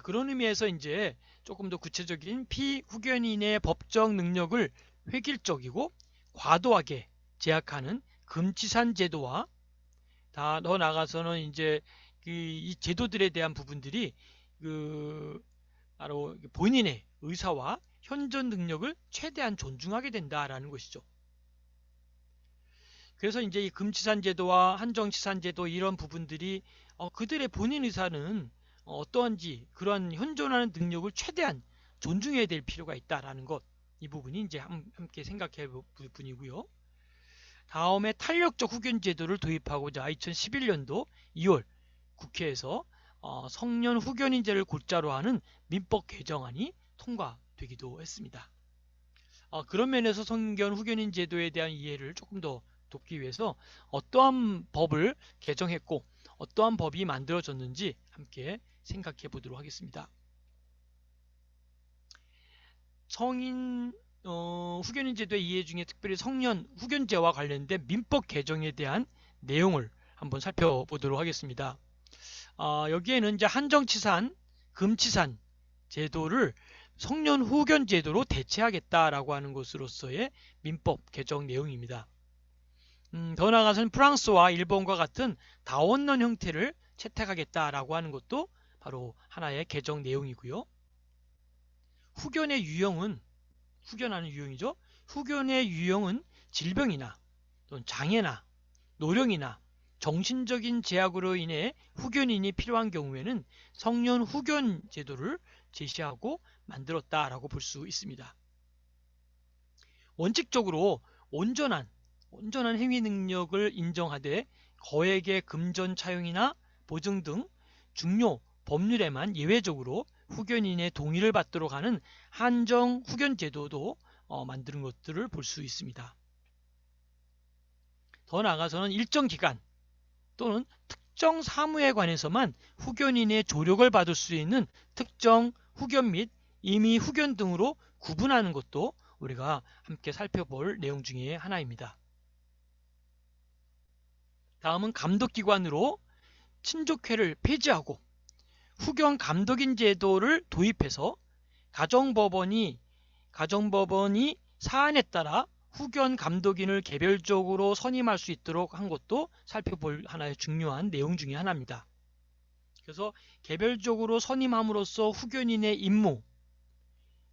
그런 의미에서 이제 조금 더 구체적인 피후견인의 법적 능력을 획일적이고 과도하게 제약하는 금치산 제도와 더 나아가서는 이제 이 제도들에 대한 부분들이 바로 본인의 의사와 현존 능력을 최대한 존중하게 된다라는 것이죠. 그래서 이제 이 금치산 제도와 한정치산 제도 이런 부분들이 그들의 본인 의사는 어떠한지 그러한 현존하는 능력을 최대한 존중해야 될 필요가 있다라는 것, 이 부분이 이제 함께 생각해 볼 부분이고요. 다음에 탄력적 후견 제도를 도입하고자 2011년도 2월 국회에서 성년 후견인제를 골자로 하는 민법 개정안이 통과되기도 했습니다. 그런 면에서 성년 후견인 제도에 대한 이해를 조금 더 돕기 위해서 어떠한 법을 개정했고 어떠한 법이 만들어졌는지 함께 생각해 보도록 하겠습니다. 성인 후견인 제도의 이해 중에 특별히 성년 후견제와 관련된 민법 개정에 대한 내용을 한번 살펴보도록 하겠습니다. 여기에는 이제 한정치산, 금치산 제도를 성년 후견 제도로 대체하겠다라고 하는 것으로서의 민법 개정 내용입니다. 더 나아가서는 프랑스와 일본과 같은 다원론 형태를 채택하겠다라고 하는 것도 바로 하나의 개정 내용이고요. 후견의 유형은 후견하는 유형이죠. 후견의 유형은 질병이나 또는 장애나 노령이나 정신적인 제약으로 인해 후견인이 필요한 경우에는 성년 후견 제도를 제시하고 만들었다라고 볼 수 있습니다. 원칙적으로 온전한 행위 능력을 인정하되 거액의 금전 차용이나 보증 등 중요 법률에만 예외적으로 후견인의 동의를 받도록 하는 한정 후견 제도도 만드는 것들을 볼 수 있습니다. 더 나아가서는 일정 기간 또는 특정 사무에 관해서만 후견인의 조력을 받을 수 있는 특정 후견 및 임의 후견 등으로 구분하는 것도 우리가 함께 살펴볼 내용 중에 하나입니다. 다음은 감독기관으로 친족회를 폐지하고 후견 감독인 제도를 도입해서 가정법원이 사안에 따라 후견 감독인을 개별적으로 선임할 수 있도록 한 것도 살펴볼 하나의 중요한 내용 중에 하나입니다. 그래서 개별적으로 선임함으로써 후견인의 임무,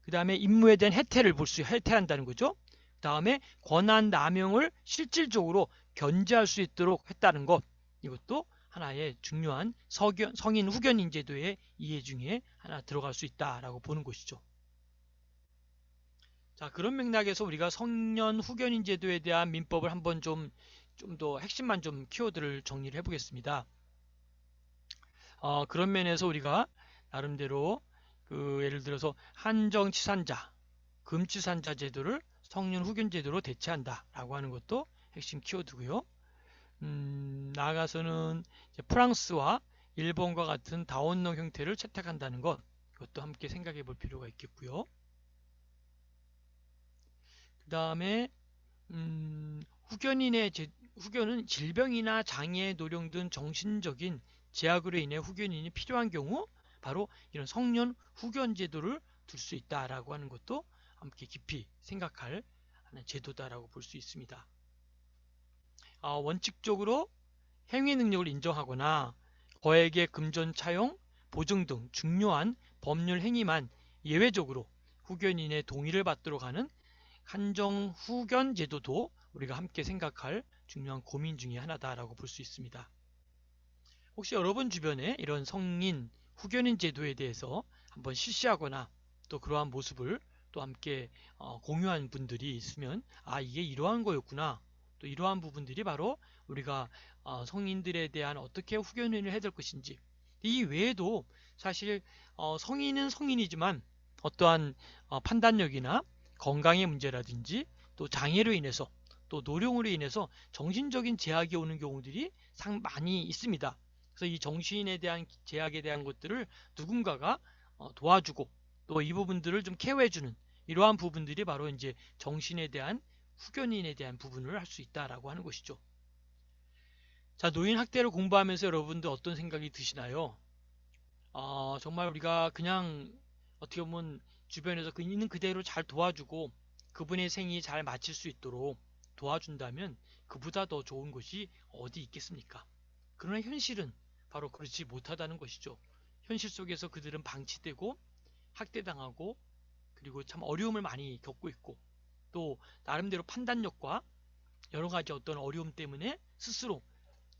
그 다음에 임무에 대한 혜택한다는 거죠. 그 다음에 권한 남용을 실질적으로 견제할 수 있도록 했다는 것, 이것도 하나의 중요한 성인 후견인 제도의 이해 중에 하나 들어갈 수 있다라고 보는 것이죠. 자, 그런 맥락에서 우리가 성년 후견인 제도에 대한 민법을 한번 좀 더 핵심만 좀 키워드를 정리를 해보겠습니다. 그런 면에서 우리가 나름대로 예를 들어서 한정치산자, 금치산자 제도를 성년 후견 제도로 대체한다라고 하는 것도 핵심 키워드고요. 나아가서는 프랑스와 일본과 같은 다원론 형태를 채택한다는 것, 이것도 함께 생각해 볼 필요가 있겠고요. 그 다음에 후견은 질병이나 장애, 노령 등 정신적인 제약으로 인해 후견인이 필요한 경우 바로 이런 성년 후견 제도를 둘 수 있다라고 하는 것도 함께 깊이 생각할 하는 제도다라고 볼 수 있습니다. 원칙적으로 행위 능력을 인정하거나 거액의 금전 차용, 보증 등 중요한 법률 행위만 예외적으로 후견인의 동의를 받도록 하는 한정 후견 제도도 우리가 함께 생각할 중요한 고민 중의 하나다라고 볼 수 있습니다. 혹시 여러분 주변에 이런 성인 후견인 제도에 대해서 한번 실시하거나 또 그러한 모습을 또 함께 공유한 분들이 있으면 이게 이러한 거였구나, 또 이러한 부분들이 바로 우리가 성인들에 대한 어떻게 후견인을 해야 될 것인지, 이 외에도 사실 성인은 성인이지만 어떠한 판단력이나 건강의 문제라든지 또 장애로 인해서 또 노령으로 인해서 정신적인 제약이 오는 경우들이 상 많이 있습니다. 그래서 이 정신에 대한 제약에 대한 것들을 누군가가 도와주고 또 이 부분들을 좀 케어해주는 이러한 부분들이 바로 이제 정신에 대한 후견인에 대한 부분을 할 수 있다라고 하는 것이죠. 자, 노인 학대를 공부하면서 여러분들 어떤 생각이 드시나요? 정말 우리가 그냥 어떻게 보면 주변에서 그 있는 그대로 잘 도와주고 그분의 생이 잘 마칠 수 있도록 도와준다면 그보다 더 좋은 것이 어디 있겠습니까? 그러나 현실은 바로 그렇지 못하다는 것이죠. 현실 속에서 그들은 방치되고 학대당하고 그리고 참 어려움을 많이 겪고 있고 또 나름대로 판단력과 여러 가지 어떤 어려움 때문에 스스로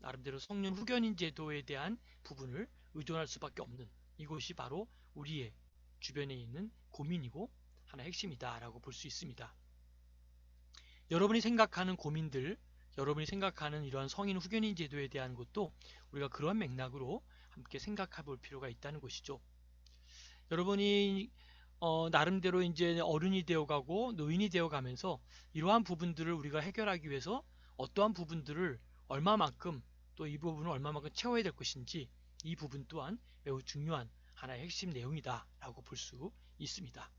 나름대로 성년 후견인 제도에 대한 부분을 의존할 수밖에 없는 이것이 바로 우리의 주변에 있는 고민이고 하나의 핵심이다라고 볼 수 있습니다. 여러분이 생각하는 고민들, 여러분이 생각하는 이러한 성인 후견인 제도에 대한 것도 우리가 그런 맥락으로 함께 생각해 볼 필요가 있다는 것이죠. 여러분이 나름대로 이제 어른이 되어가고 노인이 되어가면서 이러한 부분들을 우리가 해결하기 위해서 어떠한 부분들을 얼마만큼 또 이 부분을 얼마만큼 채워야 될 것인지 이 부분 또한 매우 중요한 하나의 핵심 내용이다라고 볼 수 있습니다.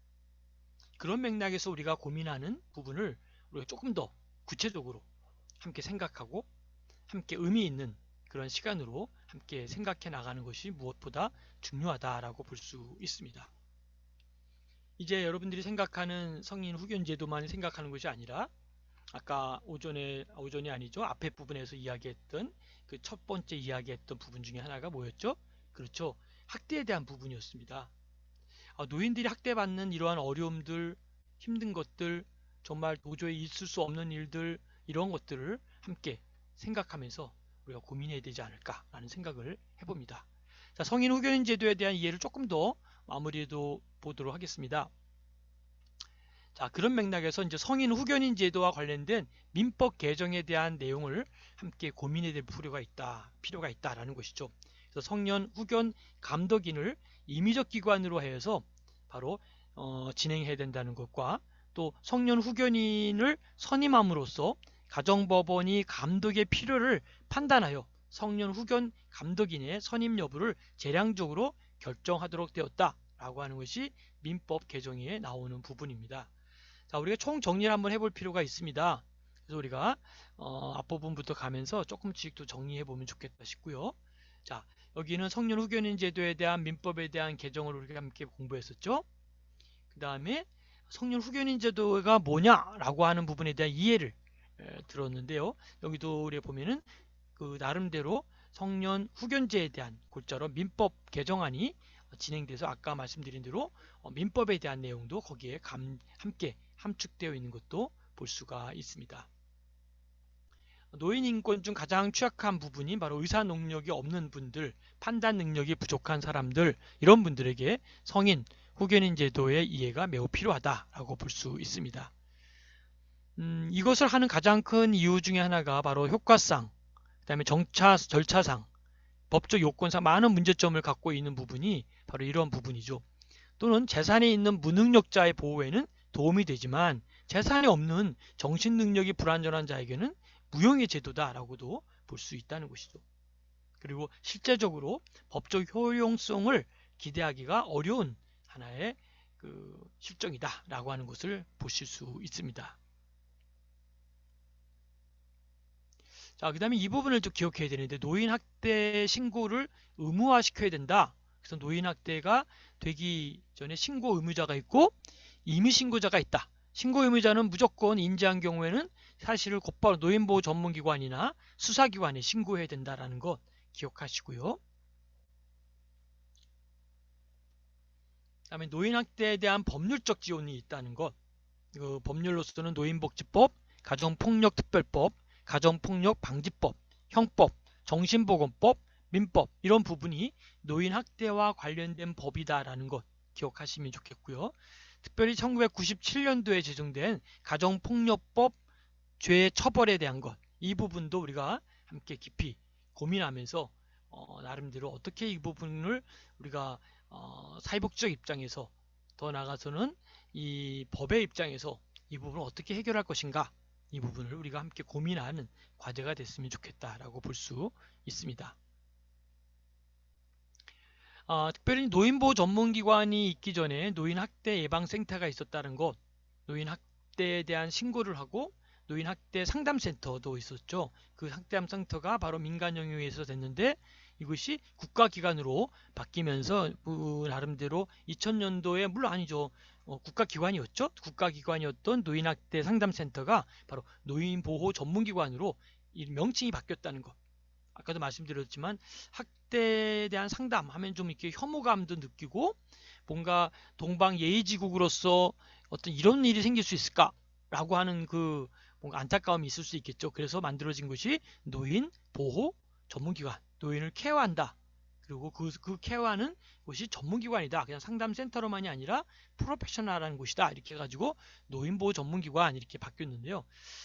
그런 맥락에서 우리가 고민하는 부분을 우리가 조금 더 구체적으로 함께 생각하고 함께 의미 있는 그런 시간으로 함께 생각해 나가는 것이 무엇보다 중요하다라고 볼 수 있습니다. 이제 여러분들이 생각하는 성인 후견 제도만 생각하는 것이 아니라 아까 오전이 아니죠. 앞에 부분에서 이야기했던 그 첫 번째 이야기했던 부분 중에 하나가 뭐였죠? 그렇죠. 학대에 대한 부분이었습니다. 노인들이 학대받는 이러한 어려움들, 힘든 것들, 정말 도저히 있을 수 없는 일들, 이런 것들을 함께 생각하면서 우리가 고민해야 되지 않을까라는 생각을 해봅니다. 자, 성인 후견인 제도에 대한 이해를 조금 더 마무리해도 보도록 하겠습니다. 자, 그런 맥락에서 이제 성인 후견인 제도와 관련된 민법 개정에 대한 내용을 함께 고민해야 될 필요가 있다라는 것이죠. 그래서 성년 후견 감독인을 임의적 기관으로 해서 바로 진행해야 된다는 것과 또 성년 후견인을 선임함으로써 가정법원이 감독의 필요를 판단하여 성년 후견 감독인의 선임 여부를 재량적으로 결정하도록 되었다라고 하는 것이 민법 개정에 나오는 부분입니다. 자, 우리가 총 정리를 한번 해볼 필요가 있습니다. 그래서 우리가 앞부분부터 가면서 조금씩 또 정리해 보면 좋겠다 싶고요. 자, 여기는 성년 후견인 제도에 대한 민법에 대한 개정을 우리가 함께 공부했었죠. 그 다음에 성년 후견인 제도가 뭐냐라고 하는 부분에 대한 이해를 들었는데요. 여기도 우리 보면은 그 나름대로 성년 후견제에 대한 골자로 민법 개정안이 진행돼서 아까 말씀드린 대로 민법에 대한 내용도 거기에 함께 함축되어 있는 것도 볼 수가 있습니다. 노인 인권 중 가장 취약한 부분이 바로 의사 능력이 없는 분들, 판단 능력이 부족한 사람들, 이런 분들에게 성인 후견인 제도의 이해가 매우 필요하다라고 볼 수 있습니다. 이것을 하는 가장 큰 이유 중에 하나가 바로 효과상, 그 다음에 절차상, 법적 요건상 많은 문제점을 갖고 있는 부분이 바로 이런 부분이죠. 또는 재산이 있는 무능력자의 보호에는 도움이 되지만 재산이 없는 정신능력이 불완전한 자에게는 무용의 제도다라고도 볼 수 있다는 것이죠. 그리고 실제적으로 법적 효용성을 기대하기가 어려운 하나의 그 실정이다라고 하는 것을 보실 수 있습니다. 자, 그 다음에 이 부분을 좀 기억해야 되는데 노인 학대 신고를 의무화시켜야 된다. 그래서 노인 학대가 되기 전에 신고 의무자가 있고 임의 신고자가 있다. 신고 의무자는 무조건 인지한 경우에는 사실을 곧바로 노인보호 전문기관이나 수사기관에 신고해야 된다는 것 기억하시고요. 그다음에 노인학대에 대한 법률적 지원이 있다는 것. 그 법률로서는 노인복지법, 가정폭력특별법, 가정폭력방지법, 형법, 정신보건법, 민법 이런 부분이 노인학대와 관련된 법이다라는 것 기억하시면 좋겠고요. 특별히 1997년도에 제정된 가정폭력법 죄 처벌에 대한 것, 이 부분도 우리가 함께 깊이 고민하면서 나름대로 어떻게 이 부분을 우리가 사회복지적 입장에서 더 나아가서는 이 법의 입장에서 이 부분을 어떻게 해결할 것인가, 이 부분을 우리가 함께 고민하는 과제가 됐으면 좋겠다라고 볼 수 있습니다. 특별히 노인보호 전문기관이 있기 전에 노인학대 예방센터가 있었다는 것, 노인학대에 대한 신고를 하고 노인학대 상담센터도 있었죠. 그 상담센터가 바로 민간 영역에서 됐는데 이것이 국가기관으로 바뀌면서 나름대로 2000년도에 물론 아니죠. 국가기관이었죠. 국가기관이었던 노인학대 상담센터가 바로 노인보호 전문기관으로 명칭이 바뀌었다는 것. 아까도 말씀드렸지만 학대에 대한 상담하면 좀 이렇게 혐오감도 느끼고 뭔가 동방예의지국으로서 어떤 이런 일이 생길 수 있을까라고 하는 그 뭔가 안타까움이 있을 수 있겠죠. 그래서 만들어진 것이 노인 보호 전문기관, 노인을 케어한다. 그리고 그 케어하는 곳이 전문기관이다. 그냥 상담센터로만이 아니라 프로페셔널한 곳이다. 이렇게 해가지고 노인보호 전문기관 이렇게 바뀌었는데요.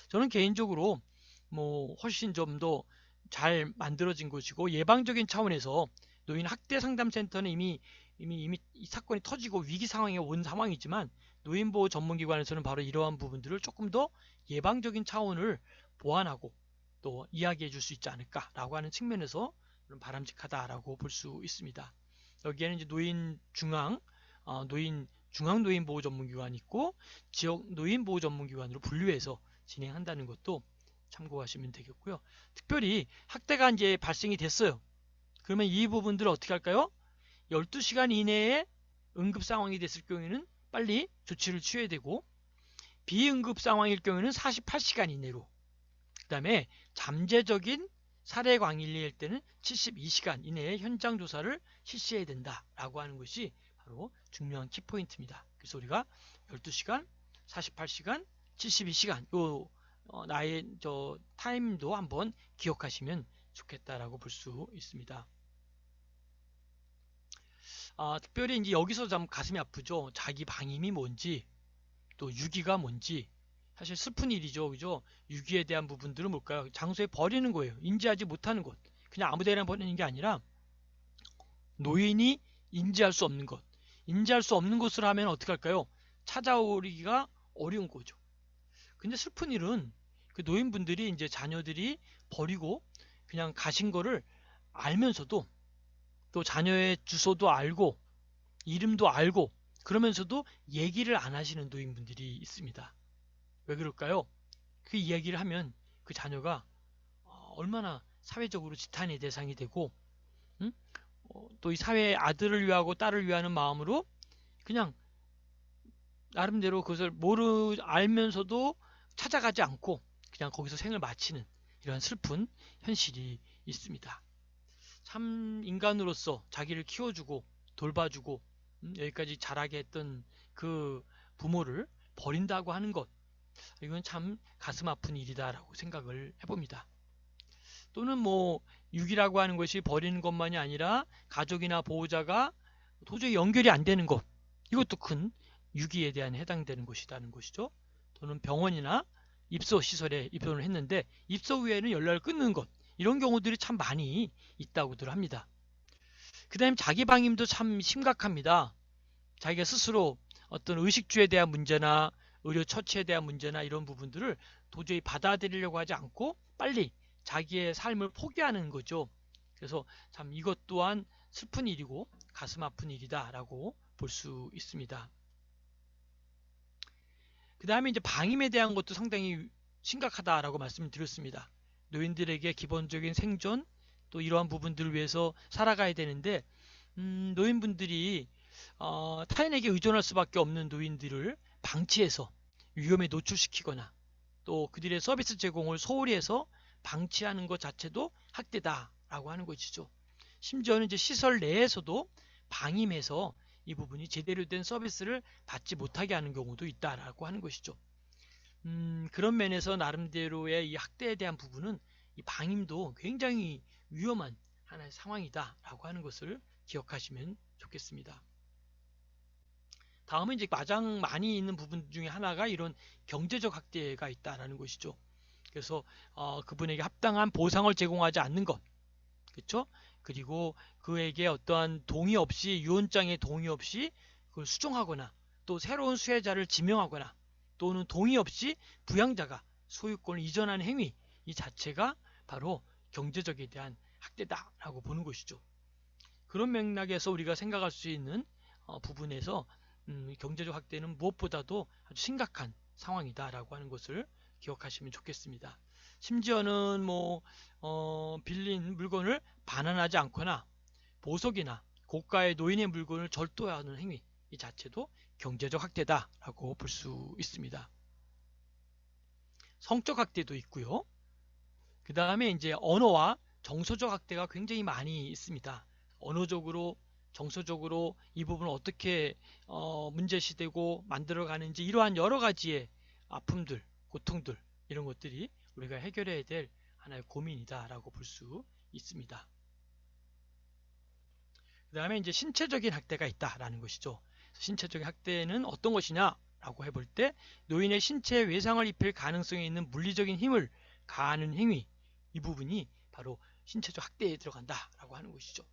저는 개인적으로 뭐 훨씬 좀 더 잘 만들어진 곳이고 예방적인 차원에서 노인 학대 상담센터는 이미 이 사건이 터지고 위기 상황에 온 상황이지만 노인보호 전문기관에서는 바로 이러한 부분들을 조금 더 예방적인 차원을 보완하고 또 이야기해 줄 수 있지 않을까라고 하는 측면에서 바람직하다라고 볼 수 있습니다. 여기에는 이제 중앙 노인 보호 전문기관이 있고 지역 노인 보호 전문기관으로 분류해서 진행한다는 것도 참고하시면 되겠고요. 특별히 학대가 이제 발생이 됐어요. 그러면 이 부분들을 어떻게 할까요? 12시간 이내에 응급 상황이 됐을 경우에는 빨리 조치를 취해야 되고 비응급 상황일 경우에는 48시간 이내로, 그 다음에 잠재적인 살해 광일일 때는 72시간 이내에 현장 조사를 실시해야 된다라고 하는 것이 바로 중요한 키포인트입니다. 그래서 우리가 12시간, 48시간, 72시간 요 나의 타임도 한번 기억하시면 좋겠다라고 볼 수 있습니다. 특별히 이제 여기서 좀 가슴이 아프죠. 자기 방임이 뭔지, 또 유기가 뭔지, 사실 슬픈 일이죠. 그죠? 유기에 대한 부분들은 뭘까요? 장소에 버리는 거예요. 인지하지 못하는 것. 그냥 아무데나 버리는 게 아니라 노인이 인지할 수 없는 것. 인지할 수 없는 것을 하면 어떻게 할까요? 찾아오기가 어려운 거죠. 근데 슬픈 일은 그 노인분들이 이제 자녀들이 버리고 그냥 가신 거를 알면서도 또 자녀의 주소도 알고 이름도 알고 그러면서도 얘기를 안 하시는 노인분들이 있습니다. 왜 그럴까요? 그 이야기를 하면 그 자녀가 얼마나 사회적으로 지탄의 대상이 되고 또 이 사회의 아들을 위하고 딸을 위하는 마음으로 그냥 나름대로 그것을 알면서도 찾아가지 않고 그냥 거기서 생을 마치는 이런 슬픈 현실이 있습니다. 참 인간으로서 자기를 키워주고 돌봐주고 여기까지 자라게 했던 그 부모를 버린다고 하는 것, 이건 참 가슴 아픈 일이다라고 생각을 해봅니다. 또는 뭐 유기라고 하는 것이 버리는 것만이 아니라 가족이나 보호자가 도저히 연결이 안 되는 것, 이것도 큰 유기에 대한 해당되는 것이라는 것이죠. 또는 병원이나 입소 시설에 입소를 했는데 입소 후에는 연락을 끊는 것, 이런 경우들이 참 많이 있다고들 합니다. 그 다음에 자기 방임도 참 심각합니다. 자기가 스스로 어떤 의식주에 대한 문제나 의료 처치에 대한 문제나 이런 부분들을 도저히 받아들이려고 하지 않고 빨리 자기의 삶을 포기하는 거죠. 그래서 참 이것 또한 슬픈 일이고 가슴 아픈 일이다라고 볼 수 있습니다. 그 다음에 이제 방임에 대한 것도 상당히 심각하다라고 말씀을 드렸습니다. 노인들에게 기본적인 생존 또 이러한 부분들을 위해서 살아가야 되는데 노인분들이 타인에게 의존할 수밖에 없는 노인들을 방치해서 위험에 노출시키거나 또 그들의 서비스 제공을 소홀히 해서 방치하는 것 자체도 학대다라고 하는 것이죠. 심지어는 이제 시설 내에서도 방임해서 이 부분이 제대로 된 서비스를 받지 못하게 하는 경우도 있다라고 하는 것이죠. 그런 면에서 나름대로의 이 학대에 대한 부분은 이 방임도 굉장히 위험한 하나의 상황이다라고 하는 것을 기억하시면 좋겠습니다. 다음은 이제 가장 많이 있는 부분 중에 하나가 이런 경제적 학대가 있다라는 것이죠. 그래서 그분에게 합당한 보상을 제공하지 않는 것, 그렇죠? 그리고 그에게 어떠한 동의 없이 유언장의 동의 없이 그걸 수정하거나 또 새로운 수혜자를 지명하거나 또는 동의 없이 부양자가 소유권을 이전하는 행위 이 자체가 바로 경제적에 대한 학대다라고 보는 것이죠. 그런 맥락에서 우리가 생각할 수 있는 부분에서 경제적 학대는 무엇보다도 아주 심각한 상황이다라고 하는 것을 기억하시면 좋겠습니다. 심지어는 빌린 물건을 반환하지 않거나 보석이나 고가의 노인의 물건을 절도하는 행위 이 자체도 경제적 학대다라고 볼 수 있습니다. 성적 학대도 있고요. 그 다음에 이제 언어와 정서적 학대가 굉장히 많이 있습니다. 언어적으로 정서적으로 이 부분을 어떻게 문제시되고 만들어가는지 이러한 여러 가지의 아픔들, 고통들 이런 것들이 우리가 해결해야 될 하나의 고민이다라고 볼 수 있습니다. 그 다음에 이제 신체적인 학대가 있다라는 것이죠. 신체적인 학대는 어떤 것이냐라고 해볼 때 노인의 신체에 외상을 입힐 가능성이 있는 물리적인 힘을 가하는 행위 이 부분이 바로 신체적 학대에 들어간다라고 하는 것이죠.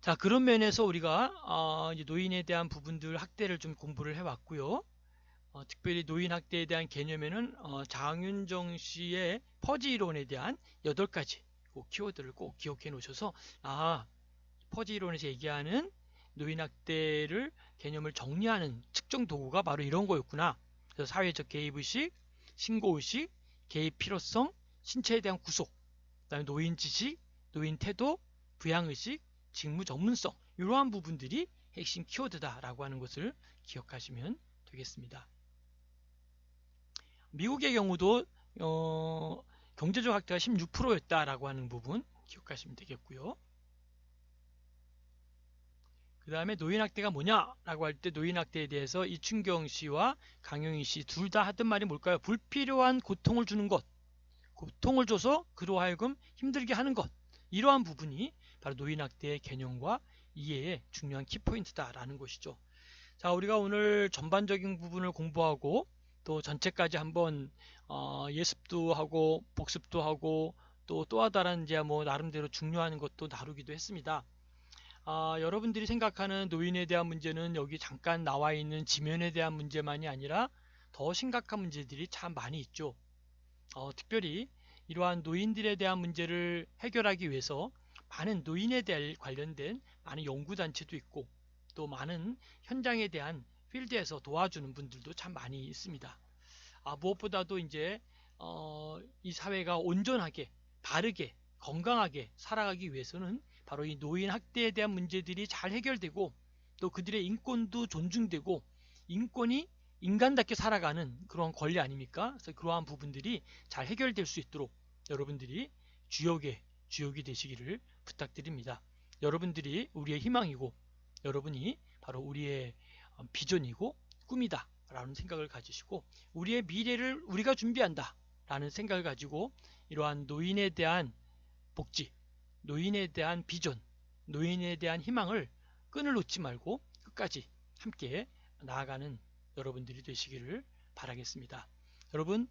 자, 그런 면에서 우리가 이제 노인에 대한 부분들 학대를 좀 공부를 해왔고요. 특별히 노인 학대에 대한 개념에는 장윤정 씨의 퍼지 이론에 대한 8가지 키워드를 꼭 기억해 놓으셔서 퍼지 이론에서 얘기하는 노인 학대를 개념을 정리하는 측정 도구가 바로 이런 거였구나. 그래서 사회적 개입의식, 신고의식, 개입 필요성, 신체에 대한 구속, 그다음에 노인 지식, 노인 태도, 부양의식, 직무 전문성 이러한 부분들이 핵심 키워드다라고 하는 것을 기억하시면 되겠습니다. 미국의 경우도 경제적 학대가 16%였다라고 하는 부분 기억하시면 되겠고요. 그 다음에 노인학대가 뭐냐라고 할 때 노인학대에 대해서 이춘경 씨와 강용희 씨 둘 다 하던 말이 뭘까요? 불필요한 고통을 주는 것, 고통을 줘서 그로 하여금 힘들게 하는 것 이러한 부분이 바로 노인학대의 개념과 이해의 중요한 키포인트다라는 것이죠. 자, 우리가 오늘 전반적인 부분을 공부하고 또 전체까지 한번 예습도 하고 복습도 하고 또 하나는 이제 나름대로 중요한 것도 다루기도 했습니다. 여러분들이 생각하는 노인에 대한 문제는 여기 잠깐 나와 있는 지면에 대한 문제만이 아니라 더 심각한 문제들이 참 많이 있죠. 특별히 이러한 노인들에 대한 문제를 해결하기 위해서 많은 노인에 대해 관련된 많은 연구단체도 있고 또 많은 현장에 대한 필드에서 도와주는 분들도 참 많이 있습니다. 무엇보다도 이제 이 사회가 온전하게 바르게 건강하게 살아가기 위해서는 바로 이 노인 학대에 대한 문제들이 잘 해결되고 또 그들의 인권도 존중되고 인권이 인간답게 살아가는 그런 권리 아닙니까? 그래서 그러한 부분들이 잘 해결될 수 있도록 여러분들이 주역이 되시기를 부탁드립니다. 여러분들이 우리의 희망이고 여러분이 바로 우리의 비전이고 꿈이다 라는 생각을 가지시고 우리의 미래를 우리가 준비한다 라는 생각을 가지고 이러한 노인에 대한 복지, 노인에 대한 비전, 노인에 대한 희망을 끈을 놓지 말고 끝까지 함께 나아가는 여러분들이 되시기를 바라겠습니다. 여러분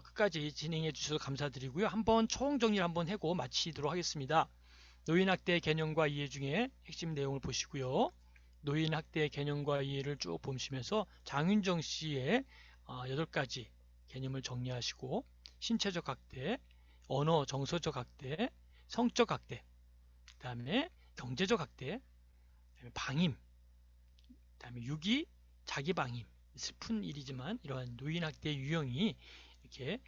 끝까지 진행해 주셔서 감사드리고요. 한번 총정리를 한번 하고 마치도록 하겠습니다. 노인학대 개념과 이해 중에 핵심 내용을 보시고요. 노인학대 개념과 이해를 쭉 보시면서 장윤정 씨의 8가지 개념을 정리하시고 신체적 학대, 언어 정서적 학대, 성적 학대, 그 다음에 경제적 학대, 그다음에 방임, 그 다음에 유기, 자기 방임, 슬픈 일이지만 이러한 노인학대의 유형이 이렇게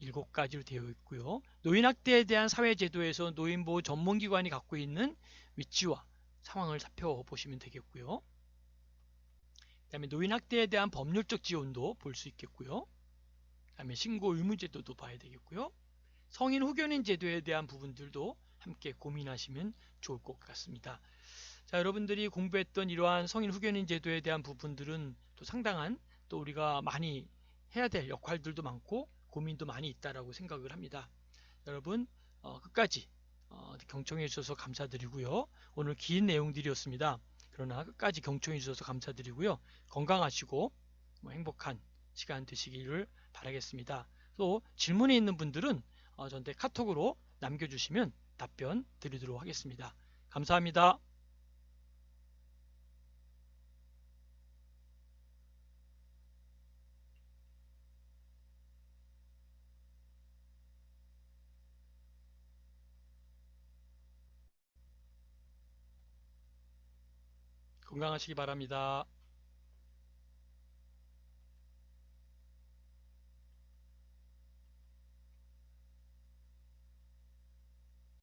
7가지로 되어 있고요. 노인학대에 대한 사회제도에서 노인보호 전문기관이 갖고 있는 위치와 상황을 살펴보시면 되겠고요. 그 다음에 노인학대에 대한 법률적 지원도 볼 수 있겠고요. 그다음에 신고 의무제도도 봐야 되겠고요. 성인 후견인 제도에 대한 부분들도 함께 고민하시면 좋을 것 같습니다. 자, 여러분들이 공부했던 이러한 성인 후견인 제도에 대한 부분들은 또 상당한 또 우리가 많이 해야 될 역할들도 많고 고민도 많이 있다라고 생각을 합니다. 여러분 끝까지 경청해 주셔서 감사드리고요. 오늘 긴 내용들이었습니다. 그러나 끝까지 경청해 주셔서 감사드리고요. 건강하시고 행복한 시간 되시기를 바라겠습니다. 또 질문이 있는 분들은 저한테 카톡으로 남겨주시면 답변 드리도록 하겠습니다. 감사합니다. 건강하시기 바랍니다.